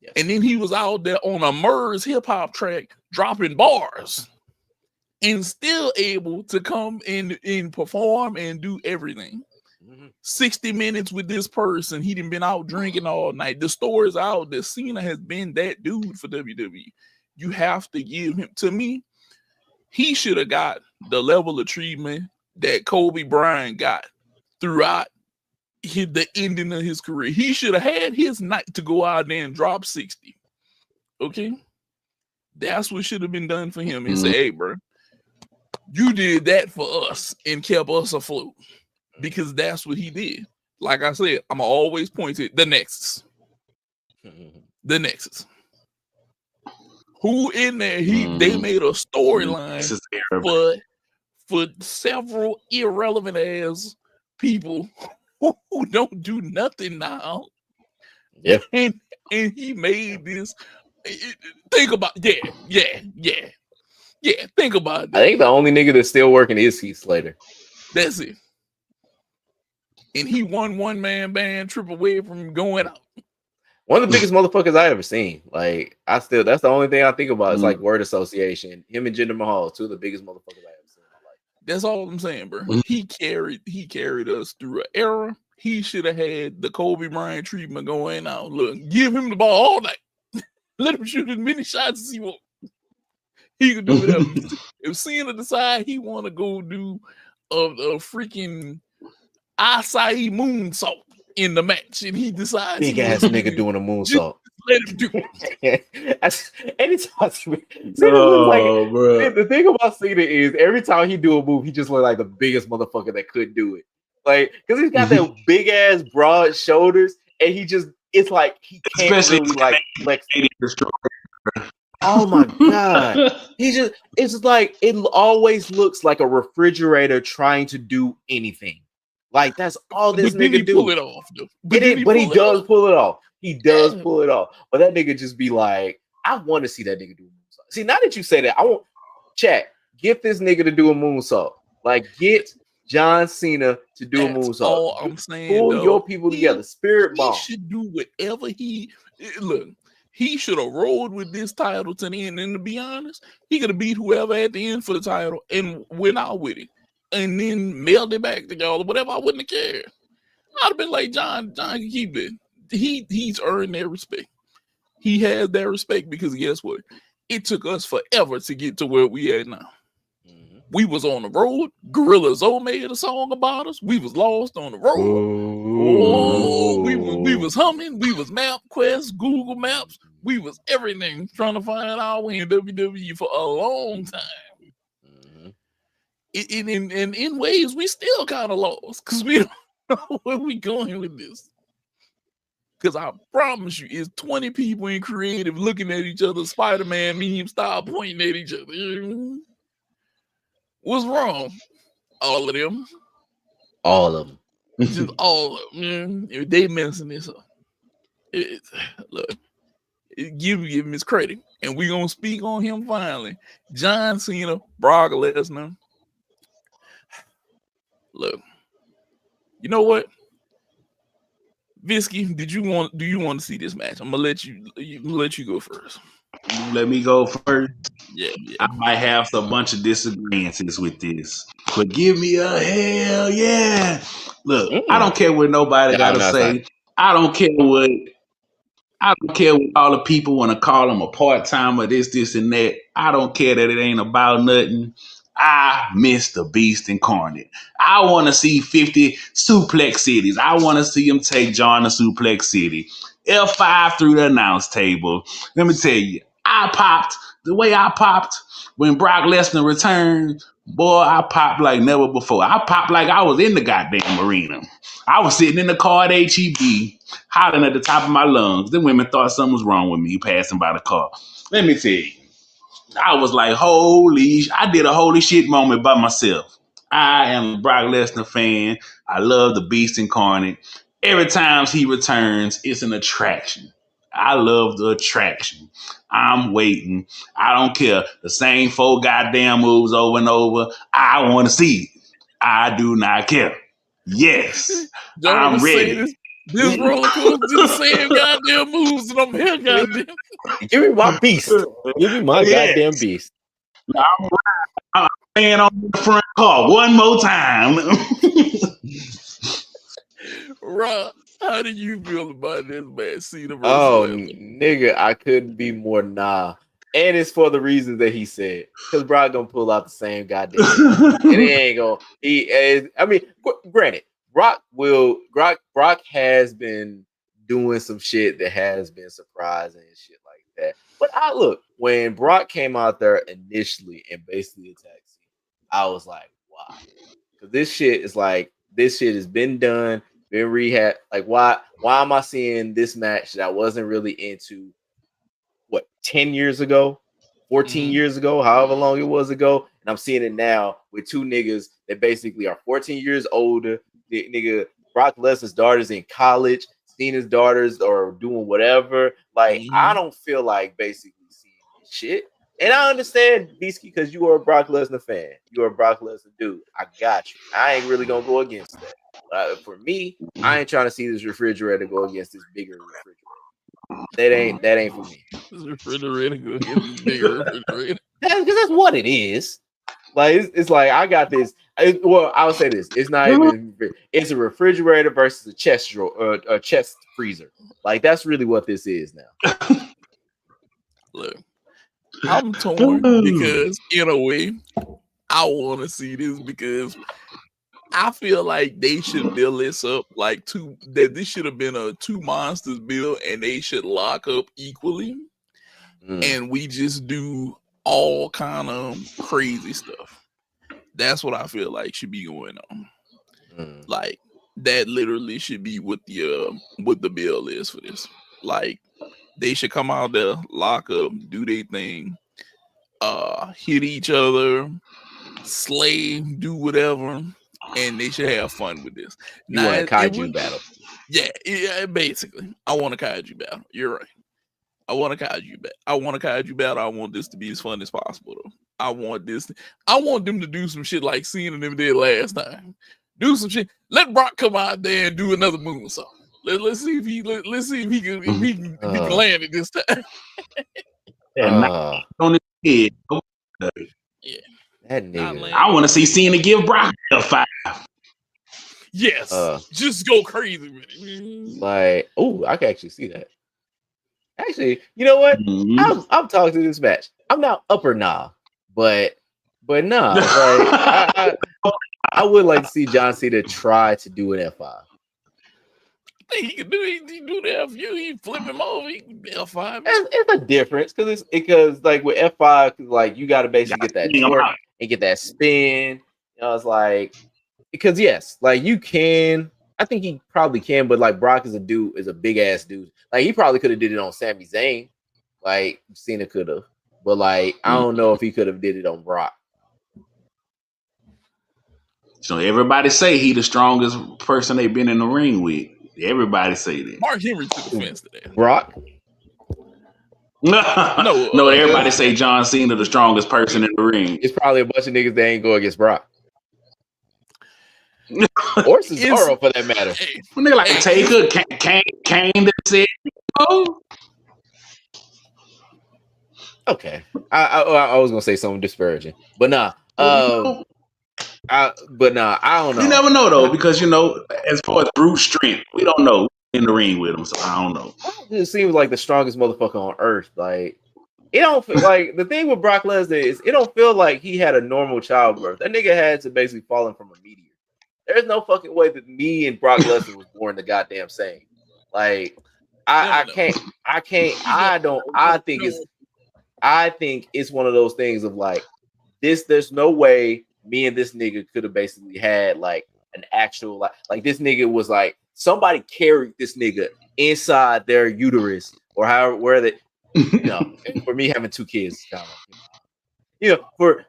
Yes. And then he was out there on a Murs hip hop track dropping bars and still able to come in and perform and do everything. 60 minutes with this person. He done been out drinking all night. The story's out that Cena has been that dude for WWE. You have to give him, to me, he should have got the level of treatment that Kobe Bryant got throughout the ending of his career. He should have had his night to go out there and drop 60. Okay? That's what should have been done for him. And say, hey, bro, you did that for us and kept us afloat. Because that's what he did. Like I said, I'm always point to the Nexus. The Nexus. Who in there? They made a storyline for several irrelevant ass people who don't do nothing now. Yeah. And he made this. Think about yeah. Think about that. I think the only nigga that's still working is Heath Slater. That's it. And he won one-man band trip away from going out. One of the biggest motherfuckers I ever seen. Like, that's the only thing I think about. It's like word association. Him and Jinder Mahal, two of the biggest motherfuckers I ever seen in my life. That's all I'm saying, bro. He carried us through an era. He should have had the Kobe Bryant treatment going out. Look, give him the ball all night. Let him shoot as many shots as he wants. He could do whatever. If Cena decide he want to go do a freaking acai moonsault in the match, and he decides big ass nigga doing a moonsault. Let him do it. Anytime Cena looks like the thing about Cena is every time he do a move, he just look like the biggest motherfucker that could do it. Like, because he's got that big ass broad shoulders, and it's like he can't really like flex. Oh my god. It's like it always looks like a refrigerator trying to do anything. Like, that's all this nigga do. Pull it off, though. But he does pull it off. He does pull it off. But that nigga just be like, I want to see that nigga do moonsault. See, now that you say that, I want chat. Get this nigga to do a moonsault. Like, get John Cena to do a That's moonsault. all I'm saying. Pull Dog. your people together. Spirit He bomb. should do whatever look. He should have rolled with this title to the end. And to be honest, he could have beat whoever at the end for the title and went out with it, and then mailed it back to y'all or whatever. I wouldn't have cared. I'd have been like, John can keep it. He's earned their respect. He has that respect because guess what? It took us forever to get to where we at now. Mhm. We was on the road. Gorilla Zoe made a song about us. We was lost on the road. Oh, we was humming. We was MapQuest, Google Maps. We was everything trying to find our way in WWE for a long time. Mhm. And in ways, we still kind of lost because we don't know where we going with this. Because I promise you, it's 20 people in creative looking at each other, Spider-Man memes, start pointing at each other. What's wrong? All of them. All of them. Just all of them. They messing this up. Look, give him his credit. And we're going to speak on him finally. John Cena, Brock Lesnar. Look, you know what? Visky, do you want to see this match? I'm gonna let you go first. Let me go first. Yeah. I might have a bunch of disagreements with this, but give me a hell yeah. Look, I don't care what nobody gotta say. I don't care what all the people want to call him a part-timer, this, and that. I don't care that it ain't about nothing. I miss the Beast Incarnate. I want to see 50 Suplex Cities. I want to see him take John to Suplex City. F5 through the announce table. Let me tell you, the way I popped when Brock Lesnar returned. Boy, I popped like never before. I popped like I was in the goddamn arena. I was sitting in the car at HEB, hollering at the top of my lungs. The women thought something was wrong with me passing by the car. Let me tell you, I was like, I did a holy shit moment by myself. I am a Brock Lesnar fan. I love the Beast Incarnate. Every time he returns, it's an attraction. I love the attraction. I'm waiting. I don't care. The same 4 goddamn moves over and over. I want to see it. I do not care. Yes, I'm ready. This roller coaster did the same goddamn moves, and I'm here, goddamn. Give me my beast. Give me my goddamn beast. I'm staying on the front car one more time. Rob, how do you feel about this match? Cena versus Lesnar? Nigga, I couldn't be more nah. And it's for the reasons that he said. Because Brock gonna pull out the same goddamn and he ain't gonna granted, Brock has been doing some shit that has been surprising and shit like that. But when Brock came out there initially and basically attacked Cena, I was like, wow. Because this shit has been done, been rehab. Like, why am I seeing this match that I wasn't really into 10 years ago, 14 years ago, however long it was ago, and I'm seeing it now with 2 niggas that basically are 14 years older. The nigga Brock Lesnar's daughter's in college, Cena's daughters are doing whatever. Like, I don't feel like basically seeing this shit. And I understand, Beasky, because you are a Brock Lesnar fan. You are a Brock Lesnar dude. I got you. I ain't really gonna go against that. For me, I ain't trying to see this refrigerator go against this bigger refrigerator. That ain't for me. This refrigerator go against this bigger refrigerator. Because that's what it is. Like, it's like I got this. I'll say this: it's not even. It's a refrigerator versus a chest drawer, a chest freezer. Like, that's really what this is now. Look, I'm torn because in a way, I want to see this because I feel like they should build this up that this should have been a 2 monsters build, and they should lock up equally, and we just do all kind of crazy stuff. That's what I feel like should be going on. Like, that literally should be what the bill is for this. Like, they should come out there, lock up, do their thing, hit each other, slay, do whatever, and they should have fun with this. You want a kaiju battle? Yeah, basically. I want a kaiju battle. You're right. I want a kaiju battle. I want a kaiju battle. I want this to be as fun as possible, though. I want them to do some shit like Cena and them did last time. Do some shit. Let Brock come out there and do another moonsault. Let's see if he can land it this time. And not on his head. Yeah. That nigga. I want to see Cena give Brock a 5. Yes. Just go crazy with it. Like, oh, I can actually see that. Actually, you know what? I'm talking to this match. I'm not up or nah, but nah. Like, I would like to see John Cena try to do an F5. I think he can do it. He do the FU. He flip him over. He can F5. It's a difference because like with F5, like you got to basically get that torque and get that spin. You know, it's like because yes, like you can. I think he probably can, but like Brock is a big ass dude. Like he probably could have did it on Sami Zayn, like Cena could have, but like I don't know if he could have did it on Brock. So everybody say he the strongest person they've been in the ring with. Everybody say that. Mark Henry took offense to that. Brock? No. Everybody say John Cena the strongest person in the ring. It's probably a bunch of niggas that ain't go against Brock. Or Cesaro for that matter. When they like Taker, Kane that said, oh. Okay. I was gonna say something disparaging, but nah. I don't know. You never know though, because as far as brute strength, we don't know in the ring with him, so I don't know. It seems like the strongest motherfucker on earth. Like it don't feel like the thing with Brock Lesnar is it don't feel like he had a normal childbirth. That nigga had to basically fall in from a meteor. There's no fucking way that me and Brock Lesnar was born the goddamn same. Like I think it's one of those things of like this. There's no way me and this nigga could have basically had like an actual like this nigga was like somebody carried this nigga inside their uterus or however where they for me having 2 kids kind of for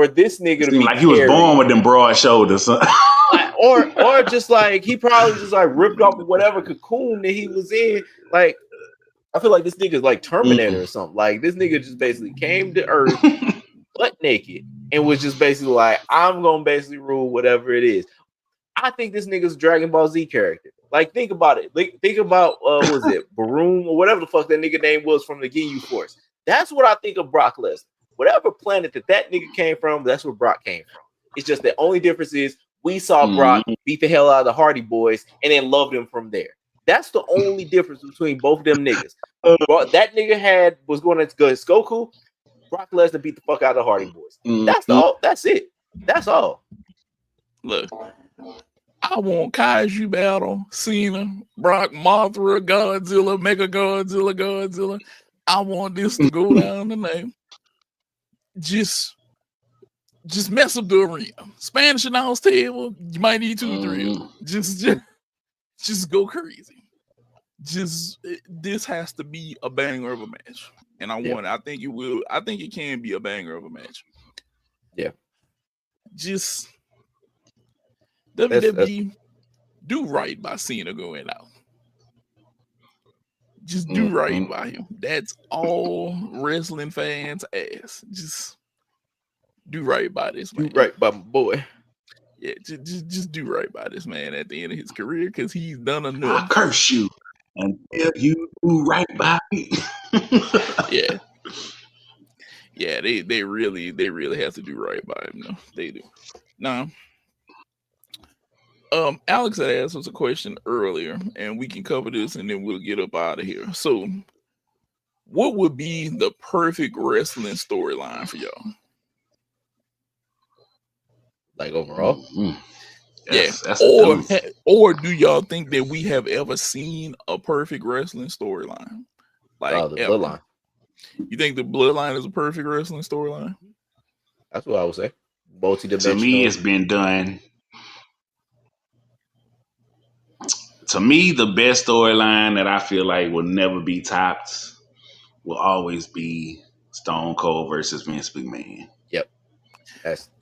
this nigga to be like he was born with them broad shoulders. or just like he probably just like ripped off whatever cocoon that he was in. Like I feel like this nigga is like Terminator or something. Like this nigga just basically came to Earth butt naked and was just basically like, I'm gonna basically rule whatever it is. I think this nigga's a Dragon Ball Z character. Like think about it. Think about what was it Baroom or whatever the fuck that nigga name was from the Ginyu Force. That's what I think of Brock Lesnar. Whatever planet that nigga came from, that's where Brock came from. It's just the only difference is we saw Brock beat the hell out of the Hardy Boys and then loved him from there. That's the only difference between both of them niggas. That nigga was going to go to Goku. Brock Lesnar beat the fuck out of the Hardy Boys. That's all. That's it. That's all. Look, I want Kaiju battle, Cena, Brock, Mothra, Godzilla, Mega Godzilla. I want this to go down the name. Just mess up the arena. Spanish announce table, you might need 2 or 3 of them. Just go crazy. This has to be a banger of a match. And I think it will. I think it can be a banger of a match. Yeah. Just WWE do right by Cena going out. Just do right by him. That's all wrestling fans ask. Just do right by this man. Do right by my boy. Yeah, just do right by this man at the end of his career because he's done enough. I curse you until you do right by me. Yeah. Yeah, they really have to do right by him. No, they do. Now, Alex had asked us a question earlier, and we can cover this, and then we'll get up out of here. So, what would be the perfect wrestling storyline for y'all? Like overall? That's or do y'all think that we have ever seen a perfect wrestling storyline? Like the Bloodline. You think the Bloodline is a perfect wrestling storyline? That's what I would say. Multi-dimensional. To me, it's been done. To me, the best storyline that I feel like will never be topped will always be Stone Cold versus Vince McMahon. Yep.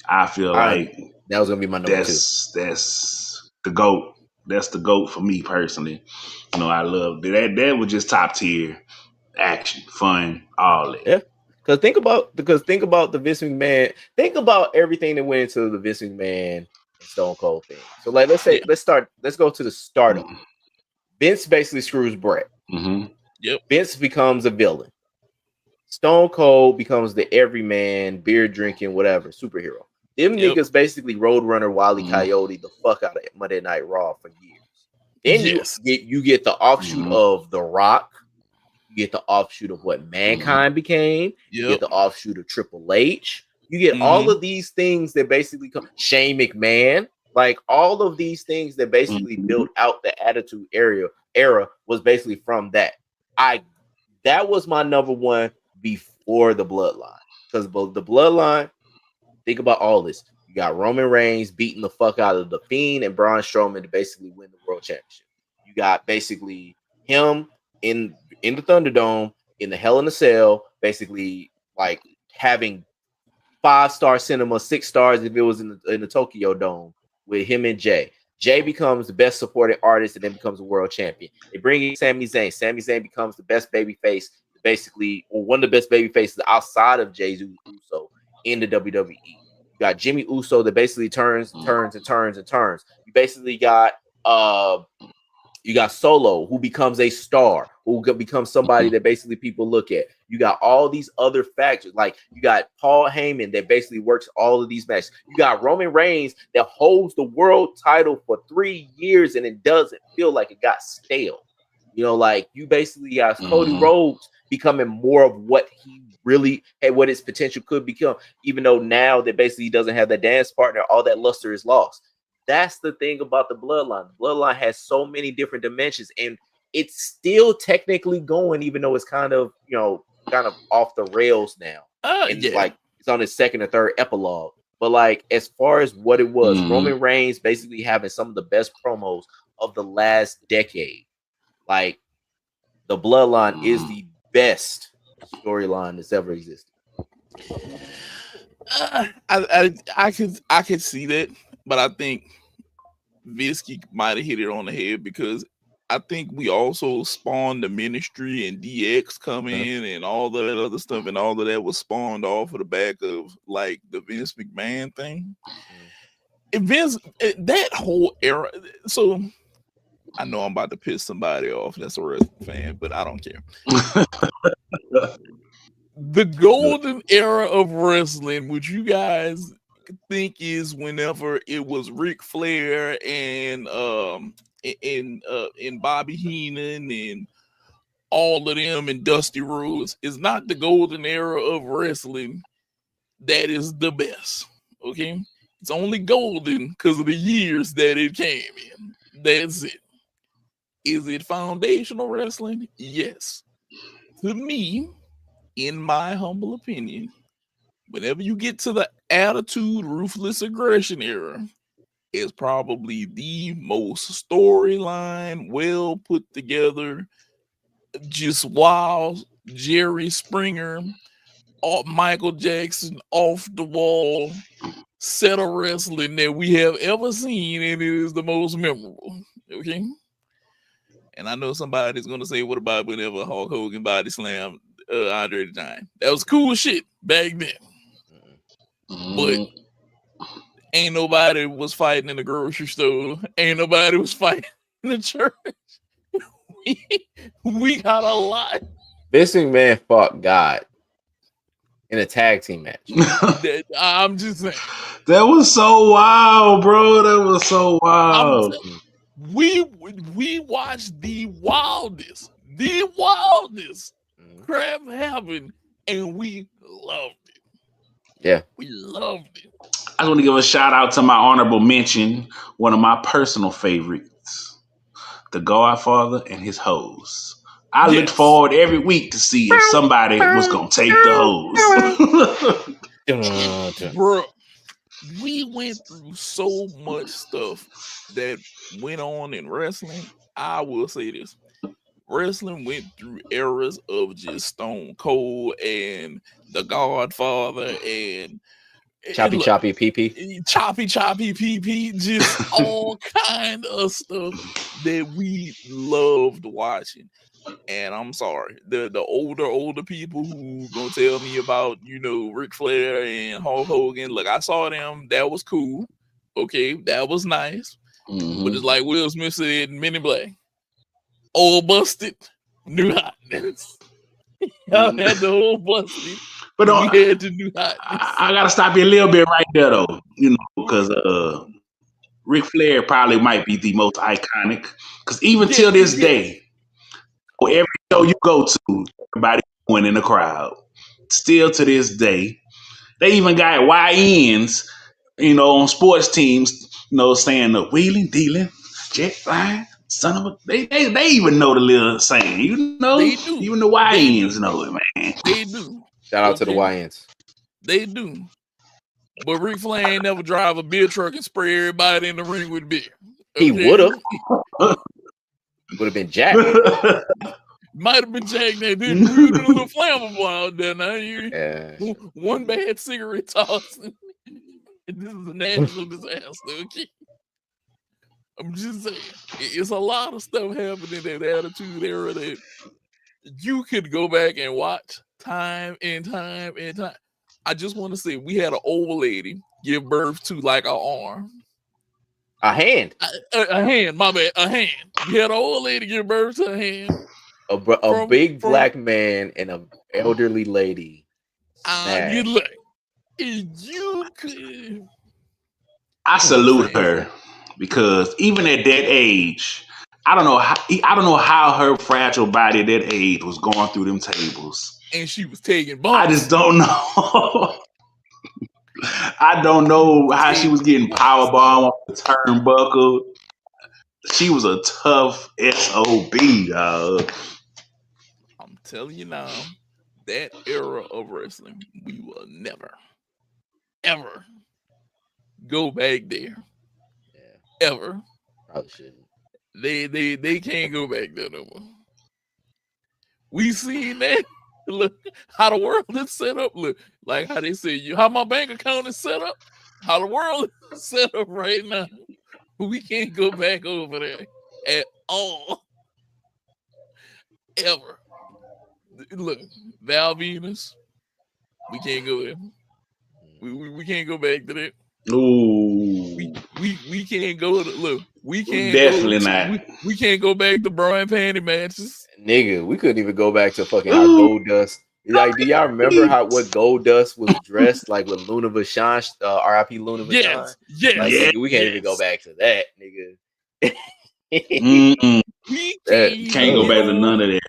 I feel like that was gonna be my number 2. That's the GOAT. That's the GOAT for me personally. I love that. That was just top tier. action, fun, all that. Yeah. Because think about the Vince McMahon. Think about everything that went into the Vince McMahon and Stone Cold thing. So like let's go to the start of it. Vince basically screws Brett. Mm-hmm. Yep. Vince becomes a villain. Stone Cold becomes the everyman, beer drinking, whatever, superhero. Them niggas basically Roadrunner Wile Coyote the fuck out of Monday Night Raw for years. Then you get the offshoot of The Rock. You get the offshoot of what Mankind became. You get the offshoot of Triple H. You get all of these things that basically come. Shane McMahon, like all of these things that basically built out the Attitude era was basically from that. That was my number one before the Bloodline, because the Bloodline. Think about all this. You got Roman Reigns beating the fuck out of the Fiend and Braun Strowman to basically win the World Championship. You got basically him in the Thunderdome, in the Hell in a Cell, basically like having 5-star cinema, 6 stars if it was in the Tokyo Dome with him and Jay. Jay becomes the best supporting artist and then becomes a world champion. They bring in Sami Zayn. Sami Zayn becomes the best babyface, basically, or one of the best baby faces outside of Jey Uso in the WWE. You got Jimmy Uso that basically turns. You basically got Solo, who becomes a star, who becomes somebody that basically people look at. You got all these other factors, like you got Paul Heyman that basically works all of these matches. You got Roman Reigns that holds the world title for 3 years and it doesn't feel like it got stale. You know, like you basically got Cody Rhodes becoming more of what he really what his potential could become, even though now that basically he doesn't have that dance partner, all that luster is lost. That's the thing about the Bloodline. The Bloodline has so many different dimensions, and it's still technically going, even though it's kind of off the rails now. Like it's on its second or third epilogue. But like as far as what it was, Roman Reigns basically having some of the best promos of the last decade. Like the Bloodline is the best storyline that's ever existed. I could see that, but I think Visky might have hit it on the head, because I think we also spawned the Ministry and DX come in and all of that other stuff, and all of that was spawned off of the back of like the Vince McMahon thing. And that whole era. So I know I'm about to piss somebody off that's a wrestling fan, but I don't care. The golden era of wrestling, which you guys think is whenever it was Ric Flair and Bobby Heenan and all of them and Dusty Rhodes, is not the golden era of wrestling that is the best. Okay, it's only golden because of the years that it came in. That's it. Is it foundational wrestling? Yes. To me, in my humble opinion, whenever you get to the Attitude, Ruthless Aggression era, it's probably the most storyline, well put together, just wild Jerry Springer, Michael Jackson, off the wall set of wrestling that we have ever seen, and it is the most memorable. Okay. And I know somebody's gonna say, "What about whenever Hulk Hogan body slammed Andre the Giant?" That was cool shit back then. But ain't nobody was fighting in the grocery store. Ain't nobody was fighting in the church. we got a lot. Vince McMahon fought God in a tag team match. I'm just saying. That was so wild, bro. That was so wild. We watched the wildest crap happen, and we loved it. Yeah, we loved it. I want to give a shout out to my honorable mention, one of my personal favorites, The Godfather and his hose. I looked forward every week to see if somebody was gonna take the hose. Bro, we went through so much stuff that went on in wrestling. I will say this. Wrestling went through eras of just Stone Cold and The Godfather and Choppy PP, just all kind of stuff that we loved watching. And I'm sorry, the older people who gonna tell me about Ric Flair and Hulk Hogan. Look, I saw them. That was cool. Okay, that was nice. But it's like Will Smith said in Men in Black, old busted, new hotness. Y'all had the old busted. But we had the new hotness. I gotta stop you a little bit right there though, because Ric Flair probably might be the most iconic. Because even till this day, every show you go to, everybody going in the crowd. Still to this day, they even got YNs, on sports teams, saying the wheeling, dealing, jet flying, son of a. They even know the little saying, They do. Even the YNs know it, man. They do. Shout out to the YNs. They do. But Ric Flair ain't never drive a beer truck and spray everybody in the ring with beer. Okay? He would have. Would have been Jack. Might have been Jack that didn't do a little flammable out there. Now one bad cigarette toss. This is a national disaster. Okay, I'm just saying, it's a lot of stuff happening in that Attitude Era that you could go back and watch time and time and time. I just want to say, we had an old lady give birth to like an arm. A hand. A hand, my bad. A hand. We had an old lady give birth to a hand. A big black man and an elderly lady. You could. I salute her because even at that age, I don't know how her fragile body at that age was going through them tables. And she was taking bumps. I just don't know. I don't know how she was getting powerbomb off the turnbuckle. She was a tough SOB, dog. I'm telling you now, that era of wrestling, we will never, ever go back there. Yeah. Ever. Probably shouldn't. They can't go back there no more. We seen that. Look how the world is set up. Look, like how they say, how my bank account is set up, how the world is set up right now. We can't go back over there at all. Ever. Look, Val Venus, we can't go there. We can't go back to that. Ooh. We can't go to look. We can't definitely not. We can't go back to bra and panty matches. Nigga, we couldn't even go back to fucking how Goldust. Like, do y'all remember what Goldust was dressed like with Luna Vachon? R.I.P. Luna Vachon. Yes. Like, nigga, we can't even go back to that, nigga. We can't go back to none of that.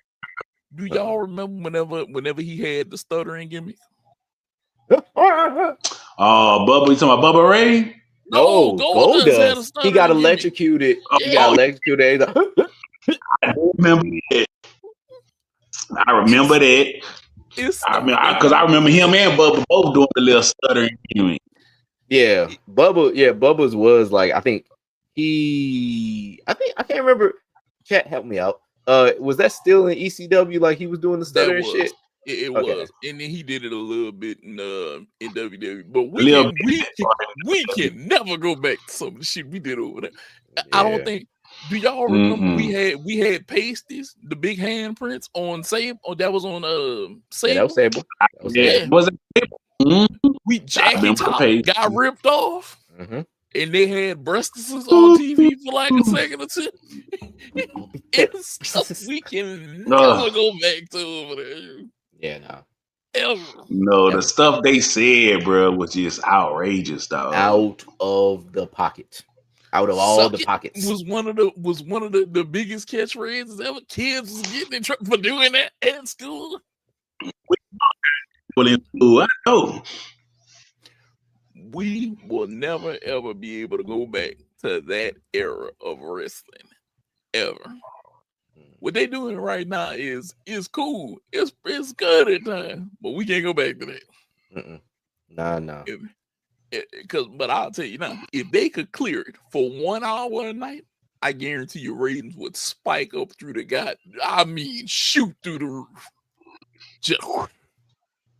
Do y'all remember whenever he had the stuttering gimmick? Bubba, you talking about Bubba Ray? No, Goldust. He got electrocuted. He got electrocuted. I remember that. Because I remember him and Bubba both doing the little stuttering gimmick. Yeah, Bubba's was like, I can't remember. Chat, help me out. Was that still in ECW? Like he was doing the stuttering shit? It was, and then he did it a little bit in WWE. But we can never go back to some of the shit we did over there. Yeah. I don't think. Do y'all remember we had pasties, the big handprints on Sable? Oh, that was on Sable. Yeah, that was Sable. Was it Sable? We Jackie Top got ripped off. And they had breastises on TV for like a second or two. It's stuff we can never go back to over there. Yeah, no. Ever. No, the stuff they said, bro, was just outrageous, dog. Out of the pocket. Out of all the pockets. Was one of the biggest catchphrases ever. Kids was getting in trouble for doing that at school. Well, in school, I know. We will never ever be able to go back to that era of wrestling ever. What they doing right now is cool. It's good at times, but we can't go back to that. Nah. But I'll tell you now, if they could clear it for 1 hour a night, I guarantee your ratings would spike up through the god. I mean, shoot through the roof.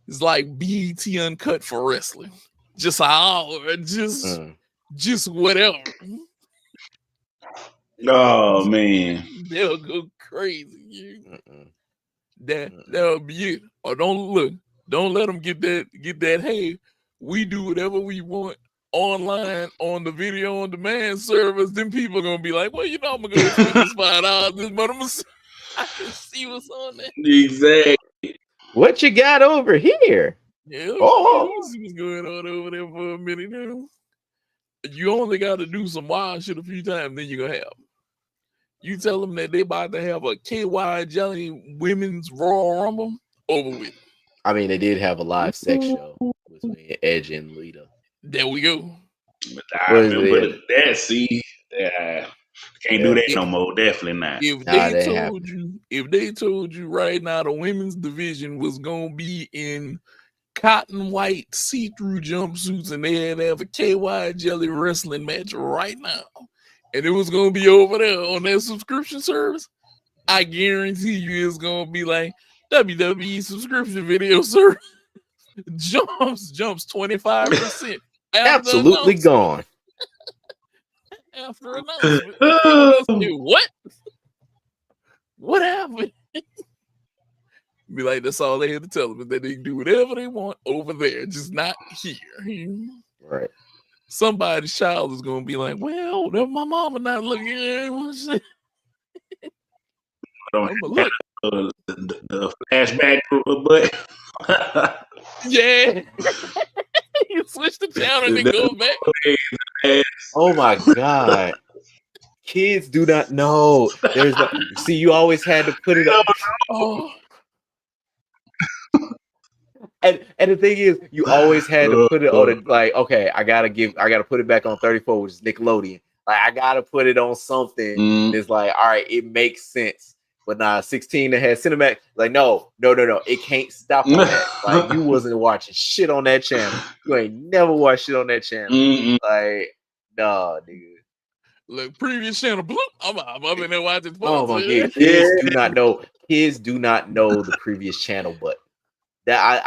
It's like BET Uncut for wrestling. Just an hour, just whatever. Oh man, They'll go crazy. Mm-mm. That'll be it. Or don't let them get that. Hey, we do whatever we want online on the video on demand service. Then people are gonna be like, well, I'm gonna go spend this $5 this month. I can see what's on there. Exactly. What you got over here? Yeah, let Oh, me see what's going on over there for a minute now. You only got to do some wild shit a few times, then you're gonna have. You tell them that they about to have a KY Jelly Women's Royal Rumble, over with. I mean, they did have a live sex show between Edge and Lita. There we go. But I remember that. See, can't do that no more. Definitely not. If they told you right now the women's division was gonna be in cotton white see-through jumpsuits and they had to have a KY Jelly wrestling match right now, and it was gonna be over there on that subscription service, I guarantee you it's gonna be like WWE subscription video service jumps 25%. Absolutely gone. After announcement. What? What happened? Be like, that's all they had to tell them, is that they can do whatever they want over there, just not here. Right. Somebody's child is gonna be like, well, my mama not looking at look. The flashback, but yeah. You switch the channel and it goes back. Oh my God. Kids do not know. See, you always had to put it up. Oh. And the thing is, you always had to put it on it, like, okay, I gotta put it back on 34, which is Nickelodeon. Like, I gotta put it on something that's like, all right, it makes sense. But nah, 16 that had cinematic, like, no, it can't stop on that. Like, you wasn't watching shit on that channel. You ain't never watched shit on that channel. Like, nah, nigga. Look, previous channel, bloop, I'm in there watching. Oh my God, kids do not know the previous channel button. That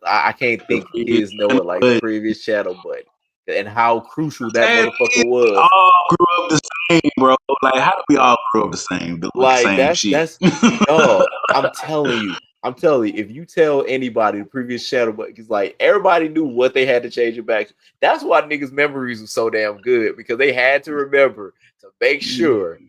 I can't think kids know it like the previous channel button and how crucial that motherfucker was. We all grew up the same, bro. Like, how do we all grow up the same? Like, the same that's no. I'm telling you, if you tell anybody the previous channel button, because like everybody knew what they had to change it back to. That's why niggas' memories were so damn good, because they had to remember to make sure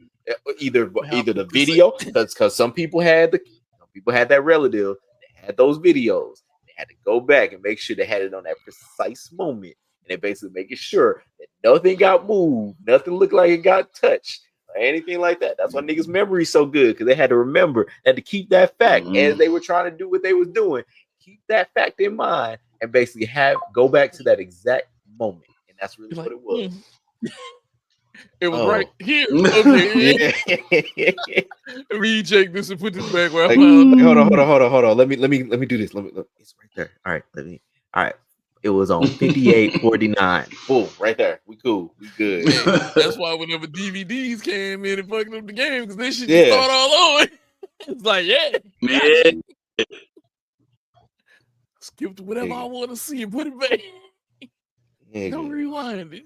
either the video, because some people had that relative. Had those videos, they had to go back and make sure they had it on that precise moment, and they basically making sure that nothing got moved, nothing looked like it got touched, or anything like that. That's why niggas' memory is so good, because they had to remember and to keep that fact as they were trying to do what they was doing. Keep that fact in mind and basically go back to that exact moment, and that's really what it was. It was right here. Okay. Recheck this and put this back where I found it. Hold on. Let me do this. It's right there. All right. It was on 58.49. Boom, right there. We cool. We good. That's why whenever DVDs came in and fucked up the game, because this shit just start all over. It's like, yeah. Skip to whatever I want to see and put it back. Don't rewind it.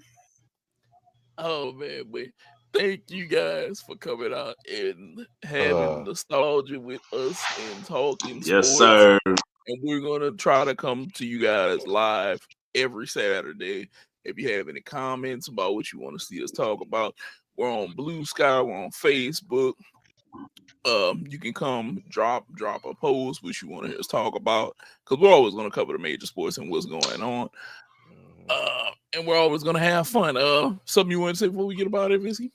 Oh man, but thank you guys for coming out and having nostalgia with us and talking. Yes, sports. sir. And we're gonna try to come to you guys live every Saturday. If you have any comments about what you want to see us talk about, we're on Blue Sky, we're on Facebook. You can come drop a post which you want to hear us talk about, because we're always gonna cover the major sports and what's going on. And we're always gonna have fun. Something you want to say before we get about it, Visky?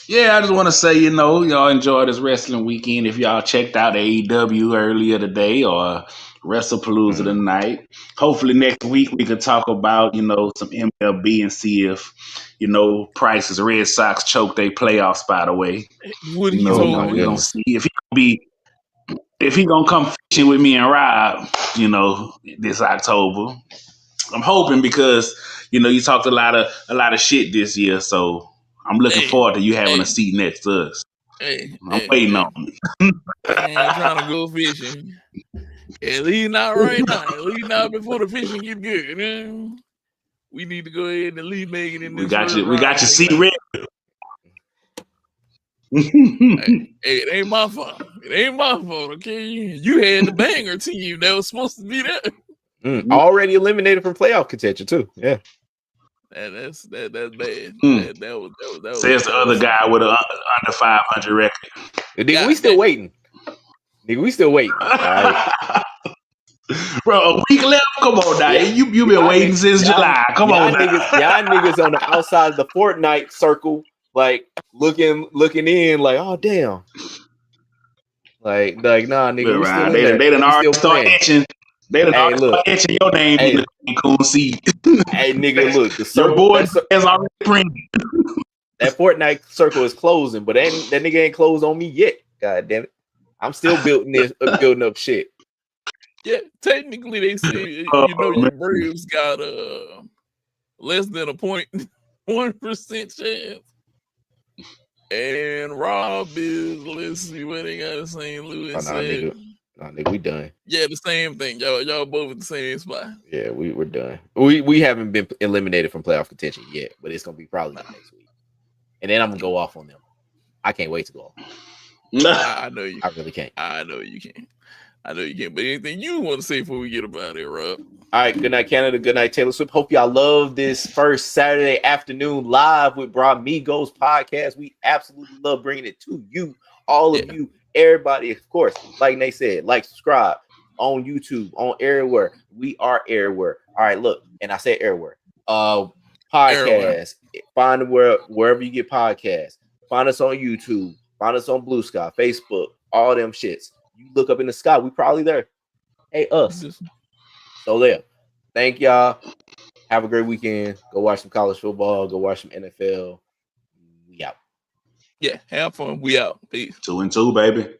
Yeah, I just want to say, y'all enjoy this wrestling weekend. If y'all checked out AEW earlier today or WrestlePalooza tonight, hopefully next week we could talk about, some MLB and see if, Price's Red Sox choke their playoff spot away. What are you we're gonna see if he gonna come fishing with me and Rob, this October. I'm hoping, because you talked a lot of shit this year, so I'm looking forward to you having a seat next to us. I'm waiting on it. Trying to go fishing. At least not right now. At least not before the fishing get good. We need to go ahead and at least make it in this. We got your seat ready. it ain't my fault. It ain't my fault, okay? You had the banger team that was supposed to be there. Already eliminated from playoff contention too. Yeah. That's bad. That was Says the other guy with an under 500 record. Nigga, we still waiting. Nigga, we still waiting. All right. Bro, a week left. Come on, now. You been waiting since July. Come on, y'all niggas on the outside of the Fortnite circle, like looking in, like, oh damn. Like nah, nigga, we still in there. They done already start etching. They done already start etching your name in the Cancun seat. Hey, nigga, look, the circle, your boy has already printed. That Fortnite circle is closing, but that nigga ain't closed on me yet. God damn it. I'm still building up shit. Yeah, technically they say your Braves got less than a 0.1% chance. And Rob is, let's see what they got in St. Louis. Nigga, we done. Yeah, the same thing. Y'all both at the same spot. Yeah, we're done. We haven't been eliminated from playoff contention yet, but it's gonna be probably next week. And then I'm gonna go off on them. I can't wait to go off. I know you. I really can't. I know you can. But anything you want to say before we get about it, Rob? All right. Good night, Canada. Good night, Taylor Swift. Hope y'all love this first Saturday afternoon live with Brah Migos podcast. We absolutely love bringing it to you, all of you, everybody. Of course, like Nate said, like, subscribe on YouTube, on everywhere. We are everywhere. All right. Look, and I said everywhere. Podcast. Find wherever you get podcasts. Find us on YouTube. Find us on Blue Sky, Facebook, all them shits. You look up in the sky, we probably there. Hey, us. So there. Thank y'all. Have a great weekend. Go watch some college football. Go watch some NFL. We out. Yeah, have fun. We out. Peace. 2-2, baby.